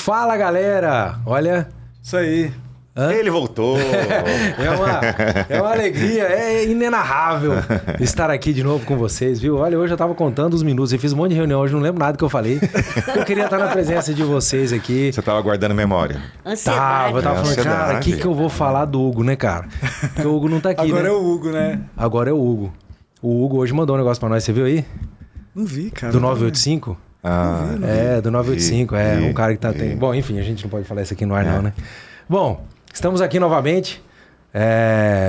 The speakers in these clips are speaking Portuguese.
Fala, galera! Olha... Isso aí. Hã? Ele voltou! É uma alegria, é inenarrável estar aqui de novo com vocês, viu? Olha, hoje eu tava contando os minutos, eu fiz um monte de reunião, hoje não lembro nada que eu falei. Eu queria estar na presença de vocês aqui. Você tava guardando memória? Ansiedade. Eu tava falando, cara, o que eu vou falar do Hugo, né, cara? Porque o Hugo não tá aqui, Agora né? é o Hugo, né? Agora é o Hugo. O Hugo hoje mandou um negócio pra nós, você viu aí? Não vi, cara. Do 985? Não vi. Do 985, um cara que tá... Bom, enfim, a gente não pode falar isso aqui no ar não, né? Bom, estamos aqui novamente,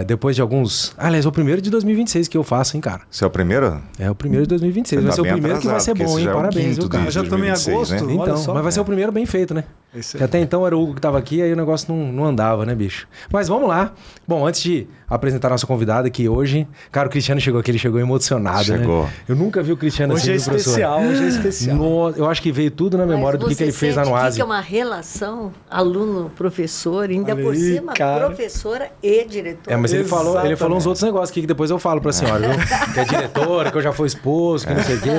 depois de alguns... Aliás, é o primeiro de 2026 que eu faço, hein, cara? Você é o primeiro? É o primeiro de 2026, vai ser o primeiro que vai ser bom, hein? Parabéns, viu, cara? Já estamos em agosto, né? Então, mas vai ser o primeiro bem feito, né? Que até então era o Hugo que tava aqui, aí o negócio não andava, né, bicho? Mas vamos lá. Bom, antes de apresentar a nossa convidada aqui hoje... Cara, o Cristiano chegou aqui, ele chegou emocionado, né? Eu nunca vi o Cristiano assim, Hoje é especial. Eu acho que veio tudo na memória do que ele fez lá no ASE. Que é uma relação aluno-professor, ainda por cima, professora e diretora. Mas ele falou uns outros negócios aqui que depois eu falo pra senhora, viu? Que é diretora, que eu já fui esposo, que não sei o quê.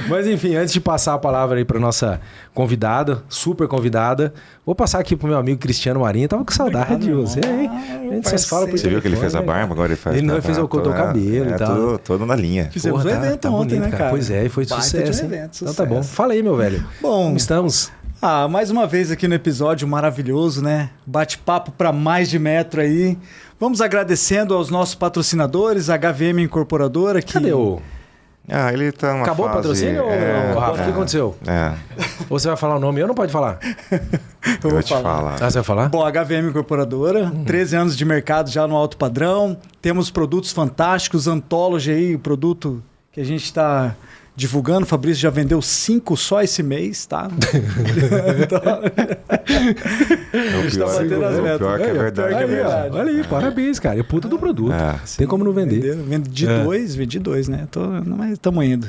Mas enfim, antes de passar a palavra aí pra nossa convidada, super convidada, vou passar aqui pro meu amigo Cristiano Marinho. Tava com saudade de você, hein? A gente só se fala por Você viu que ele fez a barba, agora ele faz... Ele não fez o cabelo e tal. Todo na linha. Fizemos um evento ontem, né, cara? Pois é, e foi sucesso, hein? Então tá bom. Fala aí, meu velho. Bom, como estamos? Mais uma vez aqui no episódio maravilhoso, né? Bate-papo para mais de metro aí. Vamos agradecendo aos nossos patrocinadores, a HVM Incorporadora. Que... Cadê o... ele tá numa Acabou fase... o patrocínio, Rafa? O que aconteceu? Ou você vai falar o nome? Eu não pode falar? Eu vou te falar. Você vai falar? Bom, a HVM Incorporadora, 13 anos de mercado já no alto padrão. Temos produtos fantásticos, Anthology aí, o produto que a gente está divulgando. O Fabrício já vendeu 5 só esse mês, tá? O pior que é verdade. Olha aí, parabéns, cara. É puta do produto. Tem como não vender. Vendi dois, né? Mas estamos indo.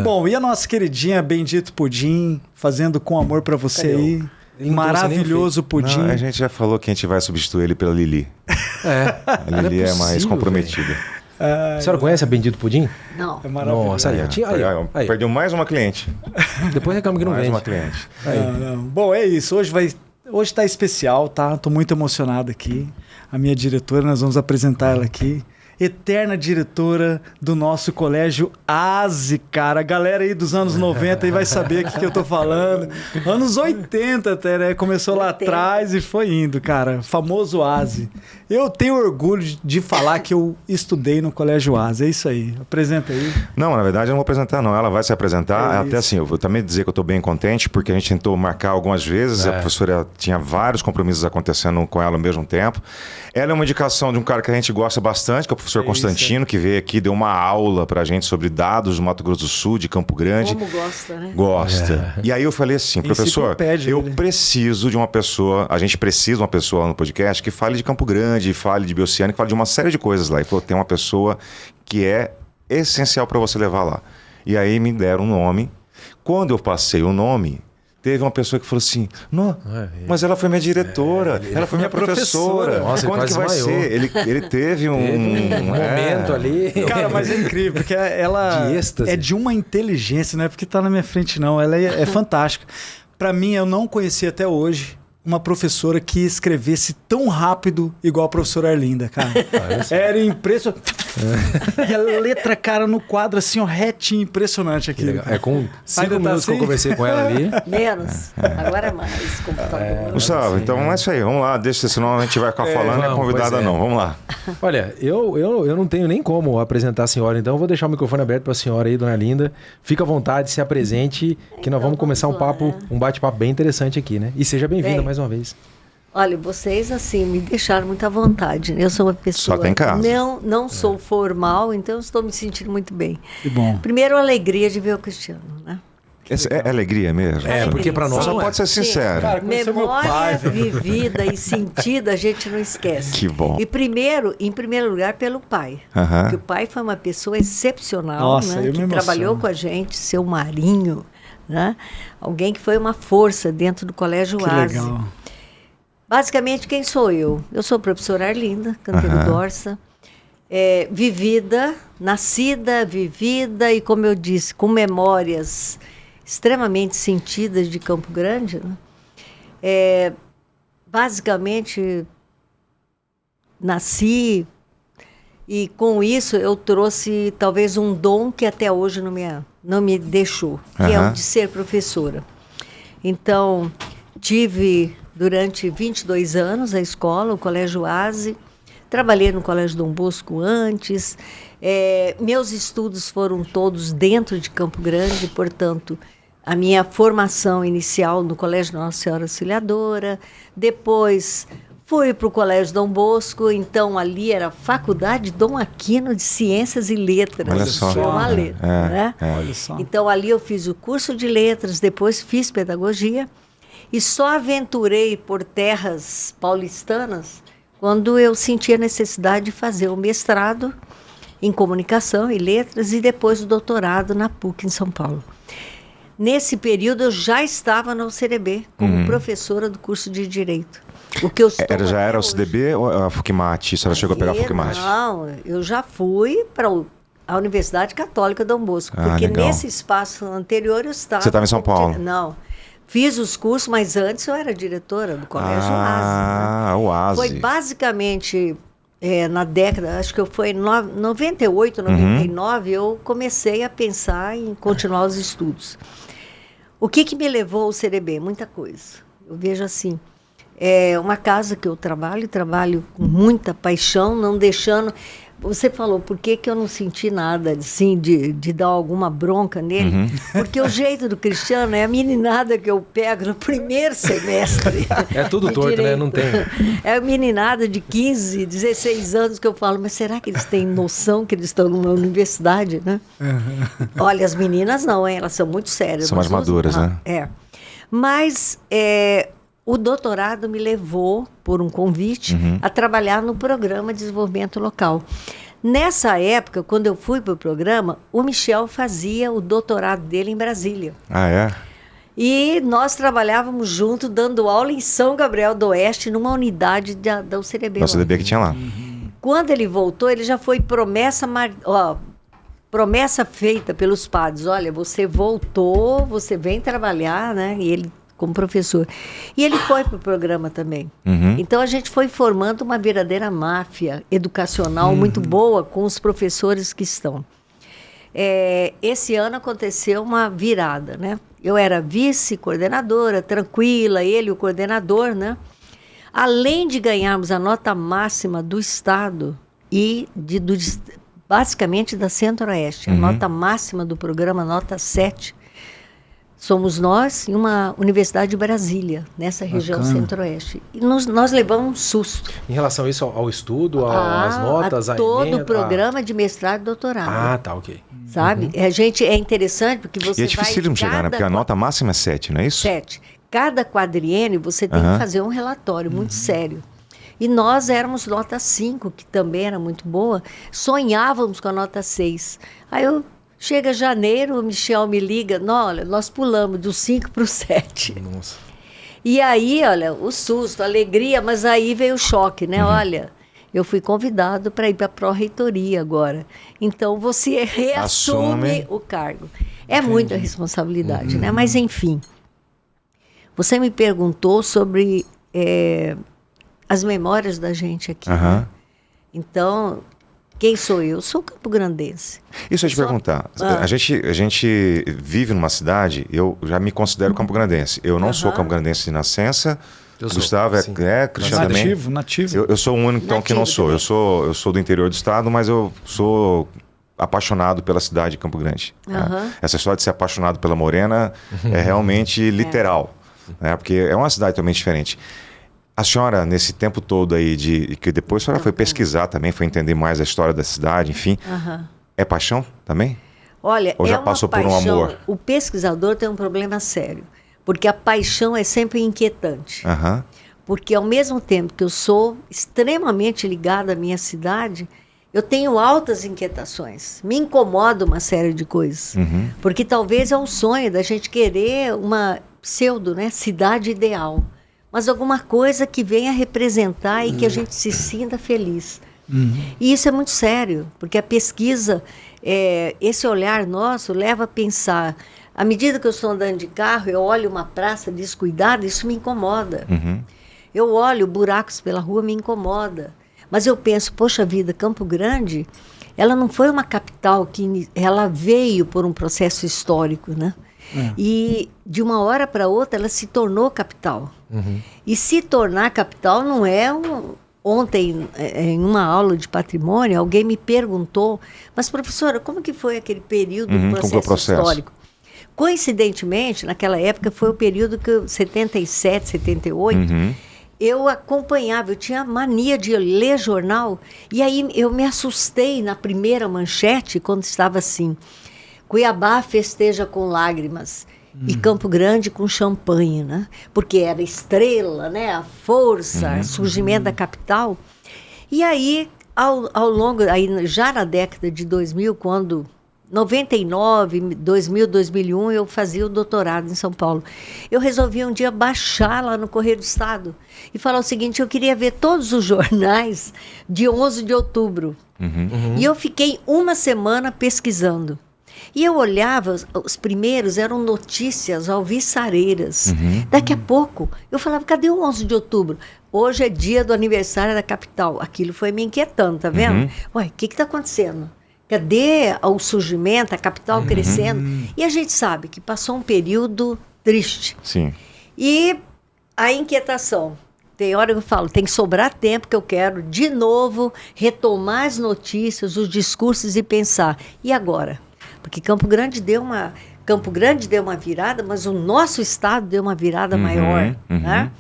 Bom, e a nossa queridinha Bendito Pudim, fazendo com amor pra você aí. Maravilhoso pudim. Não, a gente já falou que a gente vai substituir ele pela Lili. A Lili é mais comprometida. A senhora conhece a Bendito Pudim? Não. É maravilhoso. Nossa, aí. Perdeu mais uma cliente. Depois reclama que não vende. Mais uma cliente. Não. Bom, é isso. Hoje tá especial, tá? Tô muito emocionado aqui. A minha diretora, nós vamos apresentar ela aqui. Eterna diretora do nosso colégio ASE, cara. A galera aí dos anos 90 aí vai saber o que eu tô falando. Anos 80 até, né? Começou lá atrás e foi indo, cara. Famoso ASE. Eu tenho orgulho de falar que eu estudei no colégio ASE. É isso aí. Apresenta aí. Não, na verdade eu não vou apresentar, não. Ela vai se apresentar. Até assim, eu vou também dizer que eu tô bem contente, porque a gente tentou marcar algumas vezes. A professora tinha vários compromissos acontecendo com ela ao mesmo tempo. Ela é uma indicação de um cara que a gente gosta bastante, que é o professor Constantino, que veio aqui, deu uma aula pra gente sobre dados do Mato Grosso do Sul, de Campo Grande. Como gosta, né? Gosta. E aí eu falei assim, professor, eu preciso de uma pessoa, a gente precisa de uma pessoa no podcast que fale de Campo Grande, fale de Bioceânica, fale de uma série de coisas lá. E falou, tem uma pessoa que é essencial para você levar lá. E aí me deram um nome. Quando eu passei o nome... Teve uma pessoa que falou assim, não, mas ela foi minha diretora, ela foi minha professora. Nossa, quando que vai ser? Ele teve um momento ali. Cara, mas é incrível, porque ela é de uma inteligência, não é porque tá na minha frente não, ela é fantástica. Para mim, eu não conheci até hoje uma professora que escrevesse tão rápido igual a professora Arlinda, cara. Era impressionante. E a letra, cara, no quadro, assim, ó, retinho, impressionante aqui. Com 5 minutos que eu conversei com ela ali. Menos. Agora é mais computador. Gustavo, então é isso aí. Vamos lá, deixa, senão a gente vai ficar falando, não é convidada não. Vamos lá. Olha, eu não tenho nem como apresentar a senhora, então eu vou deixar o microfone aberto para a senhora aí, dona Linda. Fica à vontade, se apresente, que nós vamos começar um bate-papo bem interessante aqui, né? E seja bem-vinda mais uma vez. Olha, vocês, assim, me deixaram muito à vontade. Eu sou uma pessoa... Só tem casa. Não sou formal, então estou me sentindo muito bem. Que bom. Primeiro, a alegria de ver o Cristiano, né? É alegria mesmo? Porque para nós só pode ser sincero. Cara, memória vivida e sentida a gente não esquece. Que bom. E em primeiro lugar, pelo pai. Porque o pai foi uma pessoa excepcional, Nossa, né? Que trabalhou com a gente, seu Marinho, né? Alguém que foi uma força dentro do Colégio ASE. Legal. Basicamente, quem sou eu? Eu sou a professora Arlinda Canteiro Dorsa, nascida, vivida e, como eu disse, com memórias extremamente sentidas de Campo Grande, né? Basicamente, nasci e com isso eu trouxe talvez um dom que até hoje não me deixou, que é o de ser professora. Então, tive durante 22 anos a escola, o Colégio Aze, trabalhei no Colégio Dom Bosco antes, meus estudos foram todos dentro de Campo Grande, portanto, a minha formação inicial no Colégio Nossa Senhora Auxiliadora, depois fui para o Colégio Dom Bosco, então ali era a Faculdade Dom Aquino de Ciências e Letras. Olha só. Né? Olha só. Então ali eu fiz o curso de letras, depois fiz pedagogia e só aventurei por terras paulistanas quando eu senti a necessidade de fazer o mestrado em comunicação e letras e depois o doutorado na PUC em São Paulo. Nesse período eu já estava na UCDB como professora do curso de Direito. O que eu já era o CDB ou a FUCMAT? A senhora chegou a pegar a FUCMAT? Não, eu já fui para a Universidade Católica Dom Bosco, porque legal. Nesse espaço anterior eu estava... Você estava em São Paulo? Não, fiz os cursos, mas antes eu era diretora do Colégio Aze. Né? O Aze. Foi basicamente... na década, acho que foi em 98, 99, eu comecei a pensar em continuar os estudos. O que me levou ao CDB? Muita coisa. Eu vejo assim, uma casa que eu trabalho com muita paixão, não deixando... Você falou, por que eu não senti nada assim, de dar alguma bronca nele? Porque o jeito do Cristiano é a meninada que eu pego no primeiro semestre. É tudo torto, direito. Né? Não tem. É a meninada de 15, 16 anos que eu falo, mas será que eles têm noção que eles estão numa universidade, né? Olha, as meninas não, hein? Elas são muito sérias. São mais maduras, né? Mas... o doutorado me levou, por um convite, a trabalhar no Programa de Desenvolvimento Local. Nessa época, quando eu fui para o programa, o Michel fazia o doutorado dele em Brasília. Ah, é? E nós trabalhávamos junto, dando aula em São Gabriel do Oeste, numa unidade da UCDB. Da UCDB que tinha lá. Quando ele voltou, ele já foi promessa feita pelos padres. Olha, você voltou, você vem trabalhar, né? E ele... como professor. E ele foi para o programa também. Então, a gente foi formando uma verdadeira máfia educacional muito boa com os professores que estão. Esse ano aconteceu uma virada, né? Eu era vice-coordenadora, tranquila, ele o coordenador, né? Além de ganharmos a nota máxima do Estado e basicamente da Centro-Oeste, a nota máxima do programa, nota 7, somos nós e uma universidade de Brasília, nessa região Centro-Oeste. E nós levamos um susto. Em relação a isso, ao estudo, às notas, a todo o programa de mestrado e doutorado. Ah, tá, ok. Sabe? É interessante porque você vai... E é dificílimo chegar, né? Porque a nota máxima é 7, não é isso? 7. Cada quadriênio você tem que fazer um relatório muito sério. E nós éramos nota 5, que também era muito boa. Sonhávamos com a nota 6. Aí chega janeiro, o Michel me liga, olha, nós pulamos do 5 para o 7. Nossa. E aí, olha, o susto, a alegria, mas aí veio o choque, né? Olha, eu fui convidado para ir para a pró-reitoria agora. Então, você reassume o cargo. É muita responsabilidade, né? Mas, enfim, você me perguntou sobre as memórias da gente aqui. Né? Então... Quem sou eu? Sou campo-grandense. Isso eu ia te perguntar. A gente vive numa cidade, eu já me considero campo-grandense. Eu não sou campo-grandense de nascença. Gustavo Cristiano também. Nativo. Eu sou o único então, que não sou. Eu sou do interior do estado, mas eu sou apaixonado pela cidade de Campo Grande. Essa história de ser apaixonado pela Morena é realmente literal. Né? Porque é uma cidade totalmente diferente. A senhora, nesse tempo todo aí, que depois a senhora foi pesquisar também, foi entender mais a história da cidade, enfim. É paixão também? Olha, ou já passou por um amor? O pesquisador tem um problema sério, porque a paixão é sempre inquietante. Porque ao mesmo tempo que eu sou extremamente ligada à minha cidade, eu tenho altas inquietações. Me incomoda uma série de coisas. Porque talvez é um sonho da gente querer uma pseudo, né, cidade ideal. Mas alguma coisa que venha representar e que a gente se sinta feliz. E isso é muito sério, porque a pesquisa, esse olhar nosso leva a pensar À medida que eu estou andando de carro, eu olho uma praça descuidada, isso me incomoda. Eu olho buracos pela rua, me incomoda. Mas eu penso, poxa vida, Campo Grande, ela não foi uma capital que ela veio por um processo histórico, né? E de uma hora para outra ela se tornou capital. E se tornar capital não é Ontem, em uma aula de patrimônio, alguém me perguntou, mas professora, como que foi aquele período do processo histórico? Coincidentemente, naquela época foi o período que 77, 78, eu acompanhava, eu tinha mania de ler jornal, e aí eu me assustei na primeira manchete, quando estava assim, Cuiabá festeja com lágrimas, e Campo Grande com champanhe, né? Porque era estrela, né? A força, surgimento da capital. E aí, ao longo, aí, já na década de 2000, quando 99, 2000, 2001, eu fazia o doutorado em São Paulo. Eu resolvi um dia baixar lá no Correio do Estado e falar o seguinte, eu queria ver todos os jornais de 11 de outubro. E eu fiquei uma semana pesquisando. E eu olhava, os primeiros eram notícias alvissareiras. Daqui a pouco, eu falava, cadê o 11 de outubro? Hoje é dia do aniversário da capital. Aquilo foi me inquietando, tá vendo? Ué, o que está acontecendo? Cadê o surgimento, a capital crescendo? E a gente sabe que passou um período triste. Sim. E a inquietação. Tem hora que eu falo, tem que sobrar tempo que eu quero, de novo, retomar as notícias, os discursos e pensar. E agora? Porque Campo Grande deu uma virada, mas o nosso estado deu uma virada maior. Né?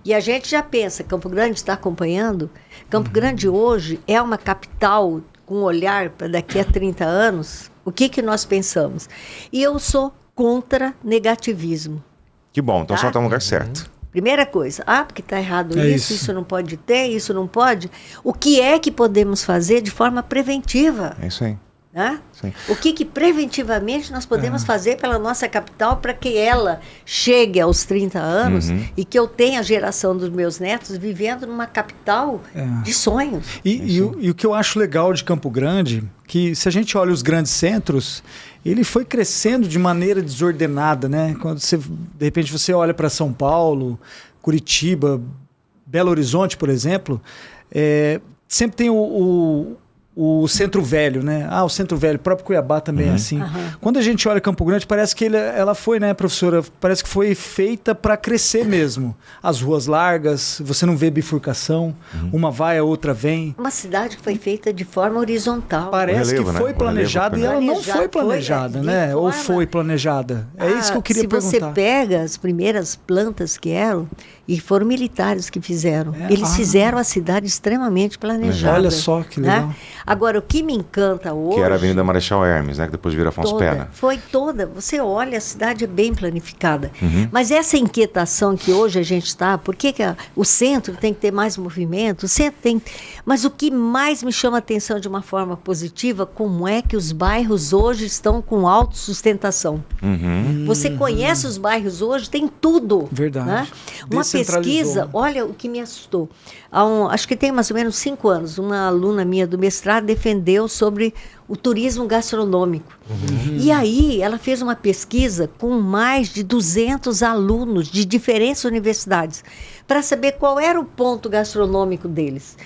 E a gente já pensa, Campo Grande está acompanhando? Campo Grande hoje é uma capital com um olhar para daqui a 30 anos. O que nós pensamos? E eu sou contra negativismo. Que bom, então só está no lugar certo. Primeira coisa, porque está errado isso não pode ter, isso não pode. O que é que podemos fazer de forma preventiva? É isso aí. Né? O que preventivamente nós podemos fazer pela nossa capital para que ela chegue aos 30 anos e que eu tenha a geração dos meus netos vivendo numa capital de sonhos. E o que eu acho legal de Campo Grande, que se a gente olha os grandes centros, ele foi crescendo de maneira desordenada, né? Quando de repente você olha para São Paulo, Curitiba, Belo Horizonte, por exemplo, sempre tem o Centro Velho, né? O Centro Velho, o próprio Cuiabá também é assim. Quando a gente olha Campo Grande, parece que ela foi, né, professora? Parece que foi feita para crescer mesmo. As ruas largas, você não vê bifurcação, uma vai, a outra vem. Uma cidade que foi feita de forma horizontal. Parece que foi planejada e ela não foi planejada, né? Ou foi planejada. É isso que eu queria perguntar. Se você pega as primeiras plantas que eram, e foram militares que fizeram. Eles fizeram a cidade extremamente planejada. Olha só que legal. Né? Agora, o que me encanta hoje... Que era a Avenida Marechal Hermes, né? Que depois vira Afonso Pena. Foi toda. Você olha, a cidade é bem planificada. Mas essa inquietação que hoje a gente está, por que o centro tem que ter mais movimento? O centro tem... Mas o que mais me chama a atenção de uma forma positiva, como é que os bairros hoje estão com autossustentação. Você conhece os bairros hoje, tem tudo. Verdade. Né? Uma pesquisa, olha o que me assustou. Acho que tem mais ou menos 5 anos, uma aluna minha do mestrado defendeu sobre o turismo gastronômico. E aí ela fez uma pesquisa com mais de 200 alunos de diferentes universidades para saber qual era o ponto gastronômico deles.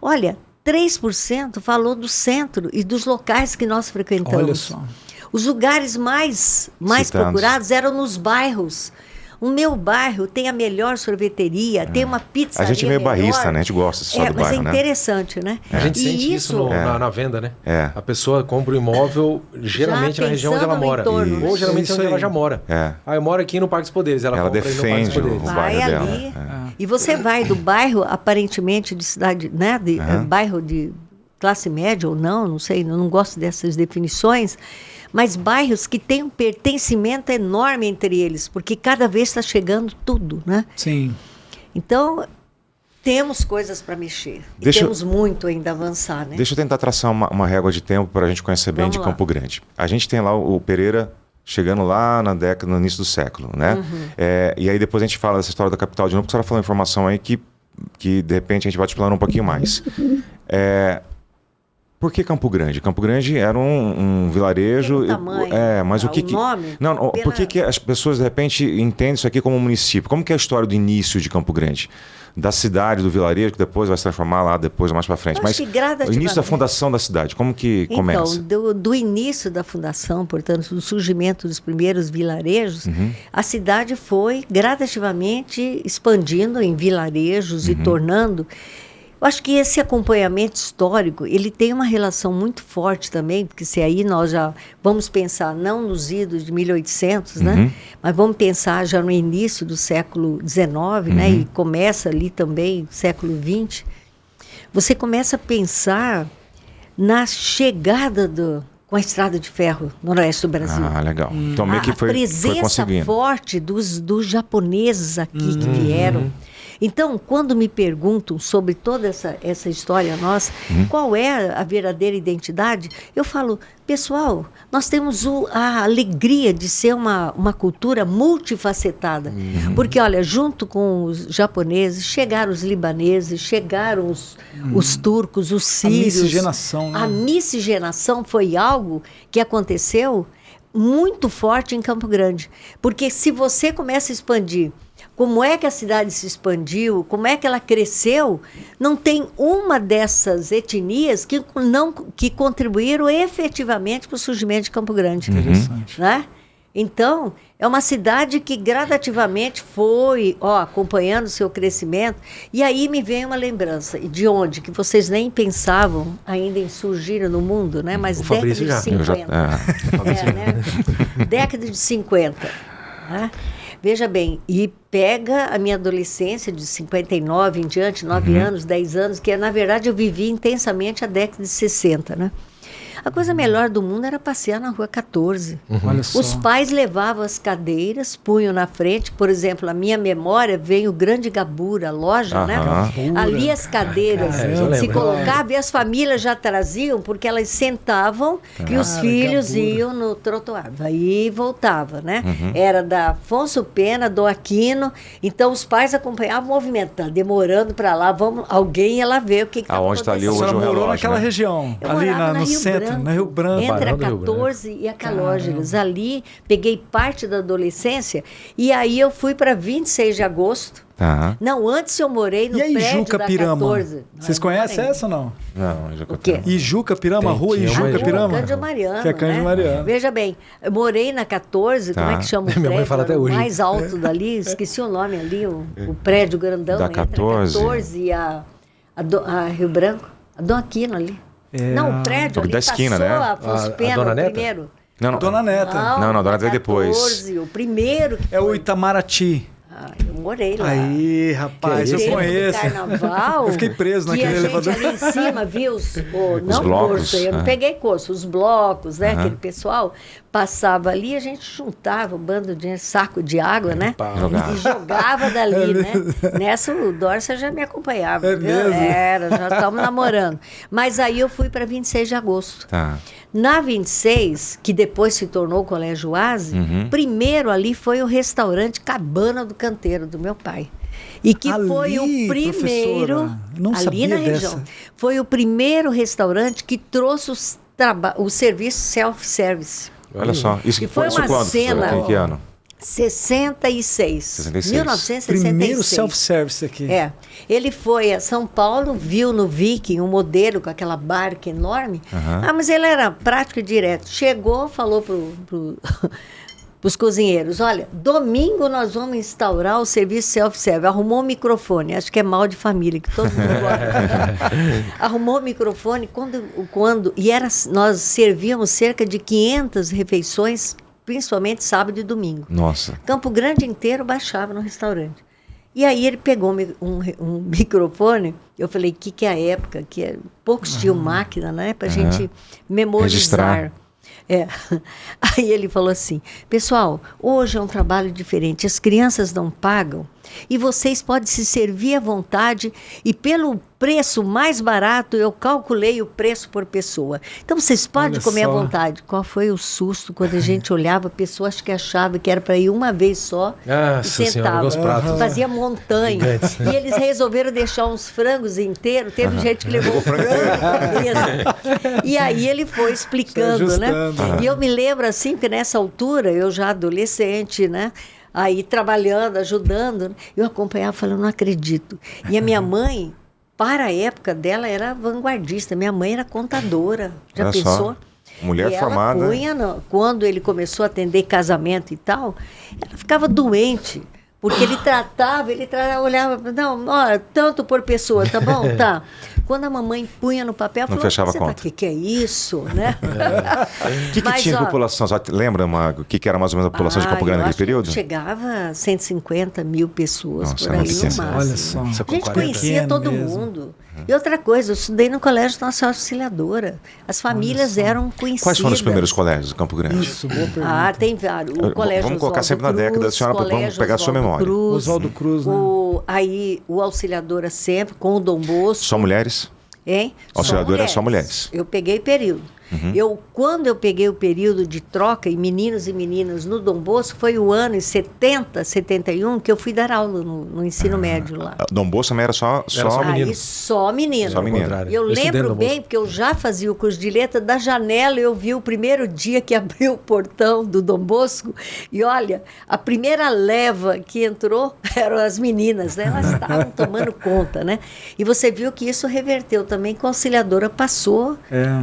Olha, 3% falou do centro e dos locais que nós frequentamos. Olha só. Os lugares mais procurados eram nos bairros. O meu bairro tem a melhor sorveteria, tem uma pizzaria. A gente é meio bairrista, né? A gente gosta só do bairro, né? Mas é interessante, né? A gente sente isso na venda, né? A pessoa compra um imóvel geralmente na região onde ela mora. Ou geralmente onde ela já mora. Eu moro aqui no Parque dos Poderes. Ela defende o bairro dela. E você vai do bairro, aparentemente, de cidade, né? Bairro de classe média ou não sei, eu não gosto dessas definições. Mas bairros que têm um pertencimento enorme entre eles, porque cada vez está chegando tudo, né? Sim. Então, temos coisas para mexer. Temos muito ainda a avançar, né? Deixa eu tentar traçar uma régua de tempo para a gente conhecer bem de Campo Grande. A gente tem lá o Pereira chegando lá na década, no início do século, né? E aí depois a gente fala dessa história da capital de novo, porque a senhora falou informação aí que de repente a gente vai te explanar um pouquinho mais. Por que Campo Grande? Campo Grande era um vilarejo. Pelo tamanho, mas o que nome? Não, por que as pessoas de repente entendem isso aqui como um município? Como que é a história do início de Campo Grande? Da cidade, do vilarejo, que depois vai se transformar lá, depois mais para frente. Mas o início da fundação da cidade, como que começa? Então, do início da fundação, portanto, do surgimento dos primeiros vilarejos, a cidade foi gradativamente expandindo em vilarejos e tornando... Eu acho que esse acompanhamento histórico, ele tem uma relação muito forte também, porque se aí nós já vamos pensar não nos idos de 1800, né? Mas vamos pensar já no início do século XIX, né? E começa ali também, século XX. Você começa a pensar na chegada com a estrada de ferro no oeste do Brasil. Ah, legal. Então meio que foi conseguindo. A presença forte dos japoneses aqui que vieram. Então, quando me perguntam sobre toda essa história nossa, qual é a verdadeira identidade, eu falo, pessoal, nós temos a alegria de ser uma cultura multifacetada. Porque, olha, junto com os japoneses, chegaram os libaneses, chegaram os turcos, os sírios. A miscigenação, né? A miscigenação foi algo que aconteceu muito forte em Campo Grande. Porque se você começa a expandir... Como é que a cidade se expandiu, como é que ela cresceu, não tem uma dessas etnias que contribuíram efetivamente para o surgimento de Campo Grande. Interessante. Né? Então, é uma cidade que gradativamente foi acompanhando o seu crescimento. E aí me vem uma lembrança. De onde? Que vocês nem pensavam ainda em surgir no mundo, né? Mas década de 50. Né? Década de 50. Né? Veja bem, e pega a minha adolescência de 59 em diante, 9 anos, 10 anos, que na verdade eu vivi intensamente a década de 60, né? A coisa melhor do mundo era passear na Rua 14. Olha só. Os pais levavam as cadeiras, punham na frente. Por exemplo, a minha memória vem o Grande Gabura, a loja, né? Ali as cadeiras se colocavam e as famílias já traziam, porque elas sentavam e os filhos iam no trotuar. Aí voltava, né? Era da Afonso Pena, do Aquino. Então os pais acompanhavam o movimento. Tá demorando para lá, alguém ia lá ver o que estava acontecendo. Está ali hoje a senhora morou naquela né? região, ali no centro. Na Rio Branco. Entre a 14 e a Calógeras. Ali, peguei parte da adolescência e aí eu fui para 26 de agosto. Não, antes eu morei no prédio Ijuca da Pirama? 14. Vocês conhecem essa ou não? Não, Ijuca Pirama. Ijuca Pirama, rua Ijuca Pirama? Cândido Mariano, que é Cândido Mariano. Veja bem, eu morei na 14, como é que chama o prédio? Minha mãe fala até hoje. O mais alto dali, esqueci o nome ali, o prédio grandão. Da 14. Entre a 14 e a Rio Branco. A Dom Aquino ali. Não, o prédio ali da esquina, né? A Afonso Pena, Dona Neta? primeiro. Não. Dona Neta. Não, Dona Neta veio depois. 14, o primeiro que É o Itamaraty. eu morei lá. Aí, rapaz, eu conheço. Carnaval, Eu fiquei preso naquele elevador. Ali em cima, viu? Não blocos, curso, eu não peguei curso, os blocos, né? Aquele pessoal passava ali, a gente juntava um bando de saco de água, né? E jogava dali, né? Nessa o Dórcia já me acompanhava. É mesmo? Já estávamos namorando. Mas aí eu fui para 26 de agosto. Na 26, que depois se tornou o Colégio Oase, primeiro ali foi o restaurante Cabana do Canteiro, do meu pai. E que Ali, foi o primeiro, não ali sabia na região, dessa. foi o primeiro restaurante que trouxe o serviço self-service. Olha só. Isso E foi uma quando? cena... Em que ano? 66. 1966. Primeiro self-service aqui. Ele foi a São Paulo, viu no Viking um modelo com aquela barca enorme. Mas ele era prático e direto. Chegou, falou os cozinheiros, olha, domingo nós vamos instaurar o serviço self-service. Arrumou um microfone, acho que é mal de família, que todo mundo gosta. Arrumou o microfone, nós servíamos cerca de 500 refeições, principalmente sábado e domingo. Nossa. Campo Grande inteiro baixava no restaurante. E aí ele pegou um microfone, eu falei, que é a época, poucos tinham máquina, né, pra gente memorizar. Registrar. Aí ele falou assim, pessoal, hoje é um trabalho diferente, as crianças não pagam e vocês podem se servir à vontade e pelo preço mais barato, eu calculei o preço por pessoa. Então vocês podem comer à vontade. Qual foi o susto quando a gente olhava, a pessoa acho que achava que era para ir uma vez só e sentava. Os pratos. Fazia montanha. E eles resolveram deixar uns frangos inteiros. Teve gente que levou frango mesmo. E aí ele foi explicando, né? E eu me lembro assim que nessa altura, eu já adolescente, né? Aí trabalhando, ajudando, eu acompanhava falando, não acredito. E a minha mãe, para a época dela, era vanguardista. Minha mãe era contadora. Já Olha pensou? Só. Mulher e formada. Ela punha, quando ele começou a atender casamento e tal, ela ficava doente. Porque ele tratava, olhava, não, ó, tanto por pessoa, tá bom? Tá. Quando a mamãe punha no papel, não falou, fechava a conta. O que é isso, né? O que tinha de população? Lembra o que era mais ou menos a população de Campo Grande naquele período? Chegava a 150 mil pessoas. Nossa, por aí no máximo. Olha só. A gente conhecia todo mundo. E outra coisa, eu estudei no Colégio Nossa Senhora Auxiliadora. As famílias eram conhecidas. Quais foram os primeiros colégios do Campo Grande? Isso, boa pergunta. Tem vários. O colégio vamos colocar sempre na década, a senhora, vamos pegar a sua memória. Oswaldo Cruz, né? Aí o Auxiliadora sempre, com o Dom Bosco. Só mulheres? Hein? Auxiliadora é só mulheres. Eu peguei período. Quando eu peguei o período de troca em meninos e meninas no Dom Bosco, foi o ano em 70, 71, que eu fui dar aula no ensino médio lá. Dom Bosco também era só menino. Só menino. Só menino. Eu lembro bem, porque eu já fazia o curso de letra, da janela eu vi o primeiro dia que abriu o portão do Dom Bosco, e olha, a primeira leva que entrou eram as meninas, né? Elas estavam tomando conta, né? E você viu que isso reverteu também, que a Auxiliadora passou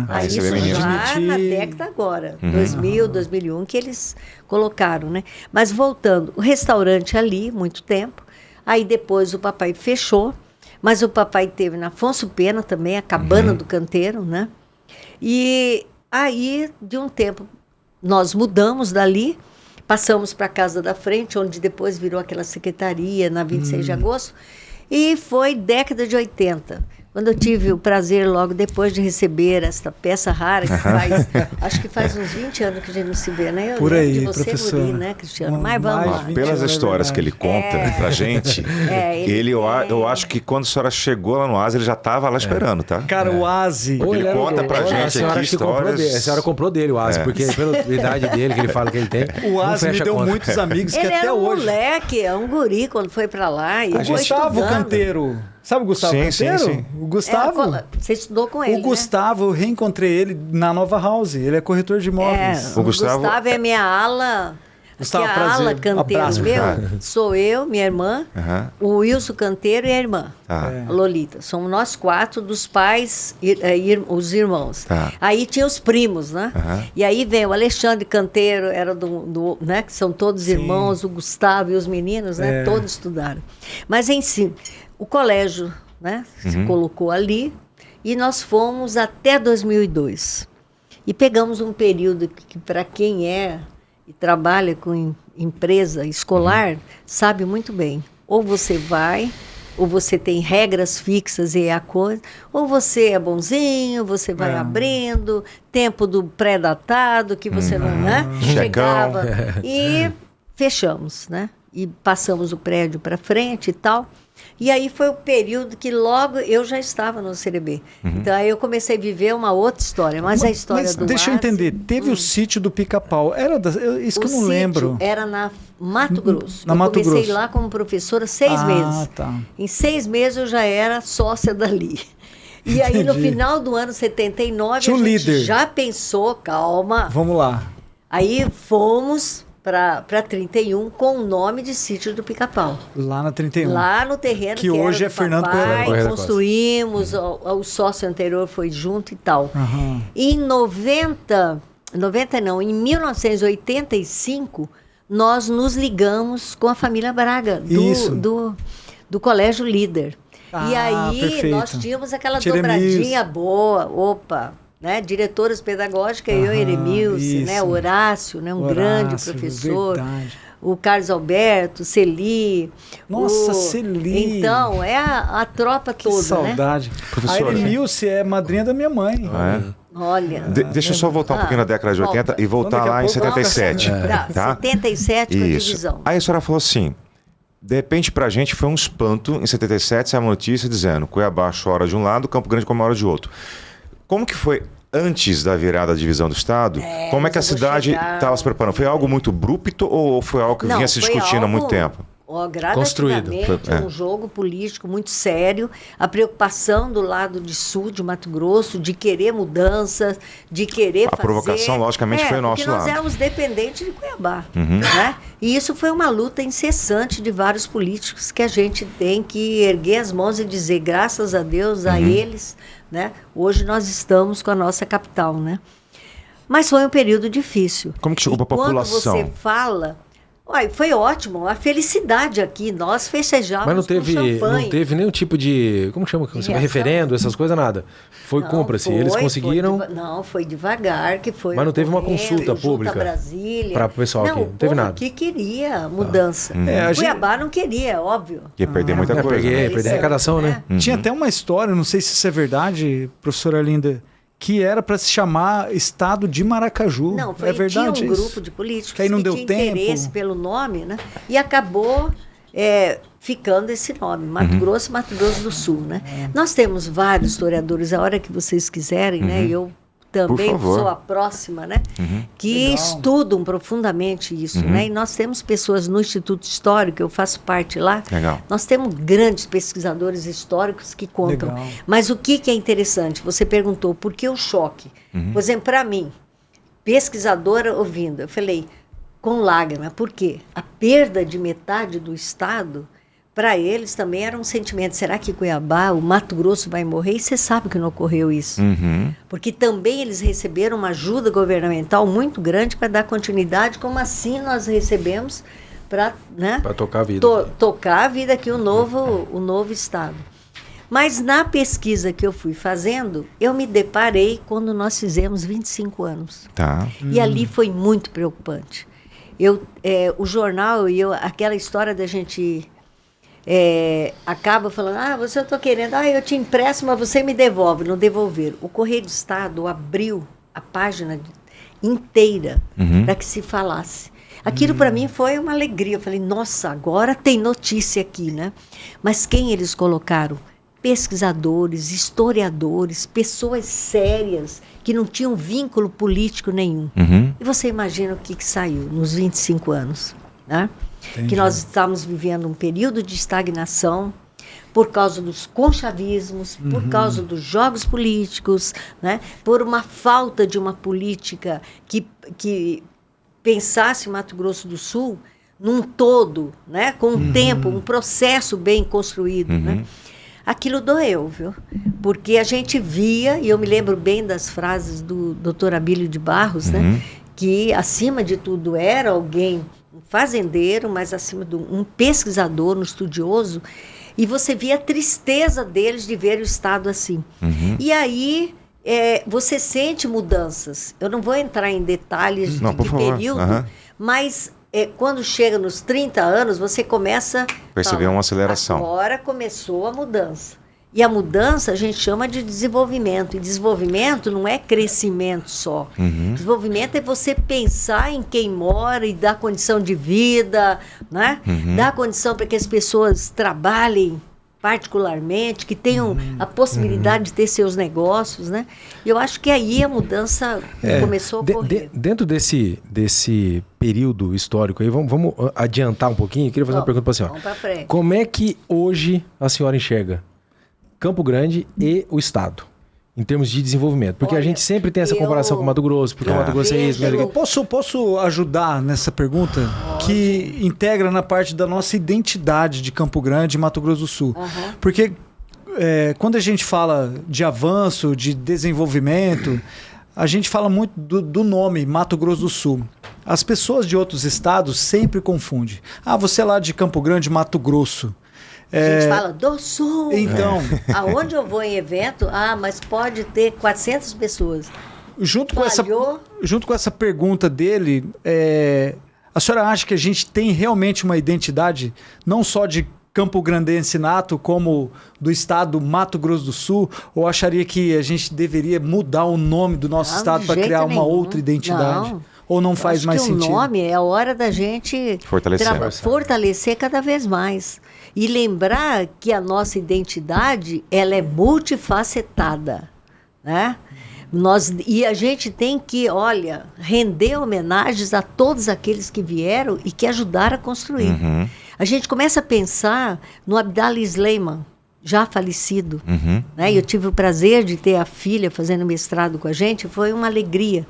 a isso já na década agora, 2000, 2001, que eles colocaram, né? Mas voltando, o restaurante ali, muito tempo, aí depois o papai fechou, mas o papai teve na Afonso Pena também, a Cabana do Canteiro, né? E aí, de um tempo, nós mudamos dali, passamos para a Casa da Frente, onde depois virou aquela secretaria, na 26 de agosto, e foi década de 80. Quando eu tive o prazer, logo depois de receber esta peça rara, que faz, acho que faz uns 20 anos que a gente não se vê, né? Eu por aí, de você, professor. Guri, né, Cristiano? Mas vamos lá. Pelas histórias que ele conta pra gente, eu acho que quando a senhora chegou lá no ASE, ele já estava lá esperando, tá? Cara, o ASE... Ele conta pra gente aqui histórias... A senhora comprou dele o ASE, porque pela idade dele, que ele fala que ele tem, o ASE me deu muitos amigos que até hoje... Ele era um moleque, é um guri quando foi pra lá. E o Gustavo Canteiro... Sabe o Gustavo Canteiro? Sim. O Gustavo. Você estudou com ele, O Gustavo, eu reencontrei ele na Nova House. Ele é corretor de imóveis. O Gustavo é minha ala. Gustavo, a ala Canteiro sou eu, minha irmã, o Wilson Canteiro e a irmã, a Lolita. Somos nós 4 dos pais, os irmãos. Aí tinha os primos, né? E aí vem o Alexandre Canteiro, era né? Que são todos irmãos, o Gustavo e os meninos, né? Todos estudaram. Mas em si, o colégio, né? Se colocou ali e nós fomos até 2002. E pegamos um período que para quem e trabalha com empresa escolar, sabe muito bem. Ou você vai, ou você tem regras fixas e é a coisa, ou você é bonzinho, você vai abrindo, tempo do pré-datado, que você não, né? Chegava. E fechamos, né? E passamos o prédio para frente e tal. E aí foi o período que logo eu já estava no CRB. Então aí eu comecei a viver uma outra história. Mas a história do deixa eu entender, teve o sítio do Pica-Pau. Era isso que eu não lembro. Era na Mato Grosso. Eu comecei lá como professora 6 meses. Tá. Em 6 meses eu já era sócia dali. E aí no final do ano 79 tinha a gente líder. Já pensou, calma. Vamos lá. Aí fomos para 31 com o nome de Sítio do Pica-Pau. Lá na 31. Lá no terreno que hoje é Fernando Correia. Construímos, o sócio anterior foi junto e tal. E em 90 não, em 1985, nós nos ligamos com a família Braga, do Colégio Líder. E aí perfeito. nós tínhamos aquela dobradinha boa, né? Diretoras pedagógicas, eu, Eremilce, né? Horácio, né? Grande professor. Verdade. O Carlos Alberto, Celi. Nossa, Celi. Então, é a tropa toda, que saudade. Né? A Eremilce é madrinha da minha mãe. Olha. Deixa eu só voltar um pouquinho na década de 80 e voltar lá em 77. Tá? 77 foi a Isso. divisão. Aí a senhora falou assim, de repente pra gente foi um espanto, em 77 saiu uma notícia dizendo Cuiabá chora de um lado, Campo Grande comemora de outro. Como que foi antes da virada da divisão do Estado? Como é que a cidade estava se preparando? Foi algo muito abrupto ou foi algo que vinha se discutindo há muito tempo? Gradativamente, um jogo político muito sério, a preocupação do lado de sul de Mato Grosso, de querer mudanças, de querer fazer... A provocação, logicamente, foi o nosso lado. Porque nós éramos dependentes de Cuiabá, né? E isso foi uma luta incessante de vários políticos que a gente tem que erguer as mãos e dizer, graças a Deus, a eles, né? Hoje nós estamos com a nossa capital, né? Mas foi um período difícil. Como que chegou para a população? Quando você fala... Olha, foi ótimo, a felicidade aqui, nós festejávamos. Mas não teve nenhum tipo de, como chama? Referendo, essas coisas, nada. Foi compra-se, eles conseguiram... Foi devagar que foi. Mas não teve uma consulta pública para o pessoal aqui, não teve nada. Que queria mudança. Cuiabá não queria, óbvio. Ia perder muita coisa. Perder a arrecadação, né? Tinha até uma história, não sei se isso é verdade, professora Arlinda, que era para se chamar Estado de Maracaju. Não, é verdade tinha um isso? grupo de políticos que aí não deu tinha tempo. Interesse pelo nome, né? E acabou ficando esse nome, Mato Grosso do Sul, né? Nós temos vários historiadores, a hora que vocês quiserem, né? Eu também sou a próxima, né? Que estudam profundamente isso, né? E nós temos pessoas no Instituto Histórico, eu faço parte lá. Legal. Nós temos grandes pesquisadores históricos que contam. Legal. Mas o que é interessante? Você perguntou por que o choque? Por exemplo, para mim, pesquisadora ouvindo, eu falei com lágrima, por quê? A perda de metade do Estado, para eles também era um sentimento. Será que Cuiabá, o Mato Grosso vai morrer? E você sabe que não ocorreu isso. Porque também eles receberam uma ajuda governamental muito grande para dar continuidade, como assim nós recebemos para tocar a vida. Tocar a vida aqui, o novo Estado. Mas na pesquisa que eu fui fazendo, eu me deparei quando nós fizemos 25 anos. Tá. E ali foi muito preocupante. O jornal e aquela história da gente... acaba falando, você eu tô querendo, eu te empresto, mas você me devolve. Não devolveram. O Correio do Estado abriu a página inteira para que se falasse. Aquilo para mim foi uma alegria. Eu falei, nossa, agora tem notícia aqui, né? Mas quem eles colocaram? Pesquisadores, historiadores, pessoas sérias que não tinham vínculo político nenhum. E você imagina o que saiu nos 25 anos, né? Entendi. Que nós estamos vivendo um período de estagnação por causa dos conchavismos, por causa dos jogos políticos, né? Por uma falta de uma política que pensasse Mato Grosso do Sul num todo, né? Com um tempo, um processo bem construído, né? Aquilo doeu, viu? Porque a gente via, e eu me lembro bem das frases do Dr. Abílio de Barros, né? Que acima de tudo era alguém um fazendeiro, mas acima de um pesquisador, um estudioso, e você via a tristeza deles de ver o Estado assim. E aí você sente mudanças. Eu não vou entrar em detalhes de período, mas quando chega nos 30 anos, você começa... Perceber uma aceleração. Agora começou a mudança. E a mudança a gente chama de desenvolvimento. E desenvolvimento não é crescimento só. Desenvolvimento é você pensar em quem mora e dar condição de vida, né? Dar condição para que as pessoas trabalhem particularmente, que tenham a possibilidade de ter seus negócios, né? E eu acho que aí a mudança começou a ocorrer. Dentro desse período histórico aí, vamos adiantar um pouquinho. Eu queria fazer uma pergunta para a senhora. Vamos para frente. Como é que hoje a senhora enxerga Campo Grande e o Estado, em termos de desenvolvimento? Porque a gente sempre tem essa comparação com o Mato Grosso, porque o Mato Grosso é isso. Posso ajudar nessa pergunta? Que integra na parte da nossa identidade de Campo Grande e Mato Grosso do Sul. Porque quando a gente fala de avanço, de desenvolvimento, a gente fala muito do nome Mato Grosso do Sul. As pessoas de outros estados sempre confundem. Você é lá de Campo Grande, Mato Grosso. A gente fala do Sul. Então, aonde eu vou em evento, mas pode ter 400 pessoas. Junto com essa pergunta dele, a senhora acha que a gente tem realmente uma identidade não só de campograndense nato como do estado do Mato Grosso do Sul? Ou acharia que a gente deveria mudar o nome do nosso estado para criar uma outra identidade? Não. Ou não faz mais sentido? O nome é a hora da gente fortalecer cada vez mais. E lembrar que a nossa identidade, ela é multifacetada, né? E a gente tem que, olha, render homenagens a todos aqueles que vieram e que ajudaram a construir. Uhum. A gente começa a pensar no Abdallah Sleiman, já falecido. Uhum. Né? Eu tive o prazer de ter a filha fazendo mestrado com a gente, foi uma alegria,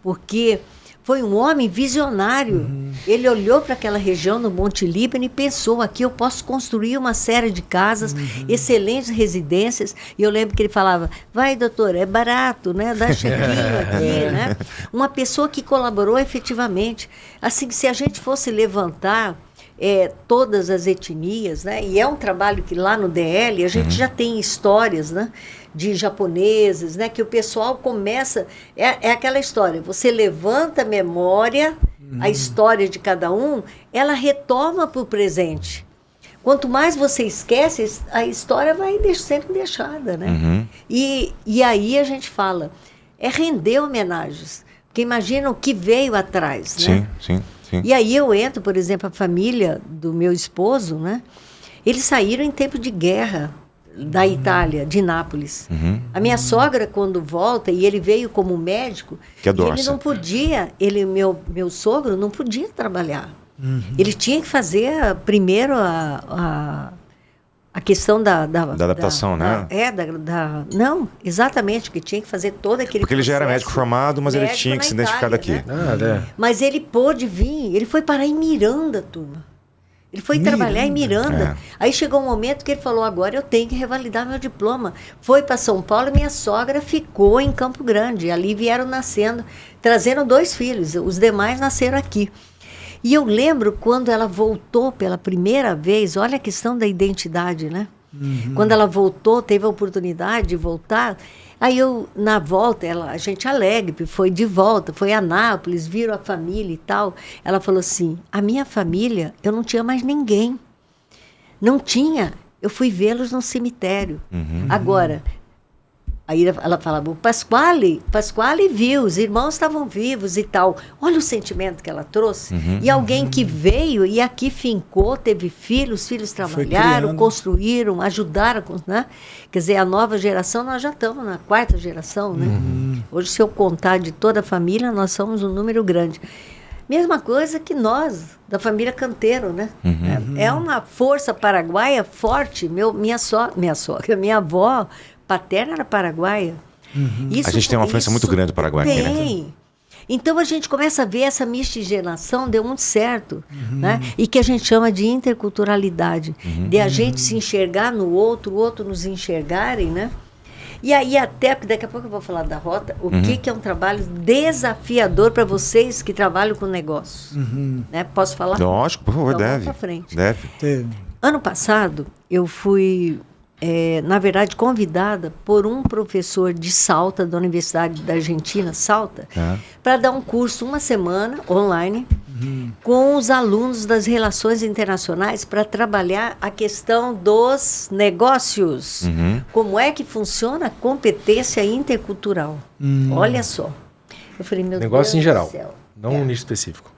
porque foi um homem visionário. Uhum. Ele olhou para aquela região no Monte Líbano e pensou, aqui eu posso construir uma série de casas, excelentes residências. E eu lembro que ele falava, vai doutor, é barato, né? Dá chequinho aqui, né? Uma pessoa que colaborou efetivamente. Assim, se a gente fosse levantar todas as etnias, né? E é um trabalho que lá no DL a gente já tem histórias, né? De japoneses, né? Que o pessoal começa... É aquela história, você levanta a memória, a história de cada um, ela retoma para o presente. Quanto mais você esquece, a história vai sendo deixada, né? Uhum. E aí a gente fala, render homenagens. Porque imagina o que veio atrás, né? Sim. E aí eu entro, por exemplo, a família do meu esposo, né? Eles saíram em tempo de guerra da Itália, de Nápoles. Uhum. A minha sogra, quando volta, e ele veio como médico, ele não podia, meu sogro não podia trabalhar. Uhum. Ele tinha que fazer primeiro a questão da adaptação, né? Não, exatamente, que tinha que fazer todo aquele Porque ele já era médico formado, mas ele tinha que se identificar daqui. Né? Mas ele pôde vir, ele foi parar em Miranda, turma. Ele foi trabalhar em Miranda. Aí chegou um momento que ele falou, agora eu tenho que revalidar meu diploma. Foi para São Paulo e minha sogra ficou em Campo Grande. Ali vieram nascendo, trazendo 2 filhos. Os demais nasceram aqui. E eu lembro quando ela voltou pela primeira vez, olha a questão da identidade, né? Uhum. Quando ela voltou, teve a oportunidade de voltar. Aí na volta, a gente alegre, foi de volta, foi a Nápoles, viram a família e tal. Ela falou assim, a minha família, eu não tinha mais ninguém. Não tinha. Eu fui vê-los no cemitério. Uhum. Agora, aí ela falava, o Pasquale viu, os irmãos estavam vivos e tal. Olha o sentimento que ela trouxe. Uhum. E alguém que veio e aqui fincou, teve filhos, os filhos trabalharam, construíram, ajudaram, né? Quer dizer, a nova geração, nós já estamos na 4ª geração, né? Uhum. Hoje, se eu contar de toda a família, nós somos um número grande. Mesma coisa que nós, da família Canteiro, né? Uhum. É uma força paraguaia forte. Minha avó paterna era paraguaia. Uhum. A gente tem uma influência muito grande do Paraguai aqui, né? Então a gente começa a ver essa miscigenação deu muito certo, né? E que a gente chama de interculturalidade, de a gente se enxergar no outro, o outro nos enxergarem, né? E aí até, porque daqui a pouco eu vou falar da rota, o que é um trabalho desafiador para vocês que trabalham com negócios. Né? Posso falar? Lógico, por favor, então, deve. Ano passado eu fui... na verdade, convidada por um professor de Salta, da Universidade da Argentina, Salta, para dar um curso, uma semana, online, com os alunos das relações internacionais para trabalhar a questão dos negócios. Como é que funciona a competência intercultural. Olha só. Eu falei, meu negócio Deus em geral, do céu. não um nicho específico.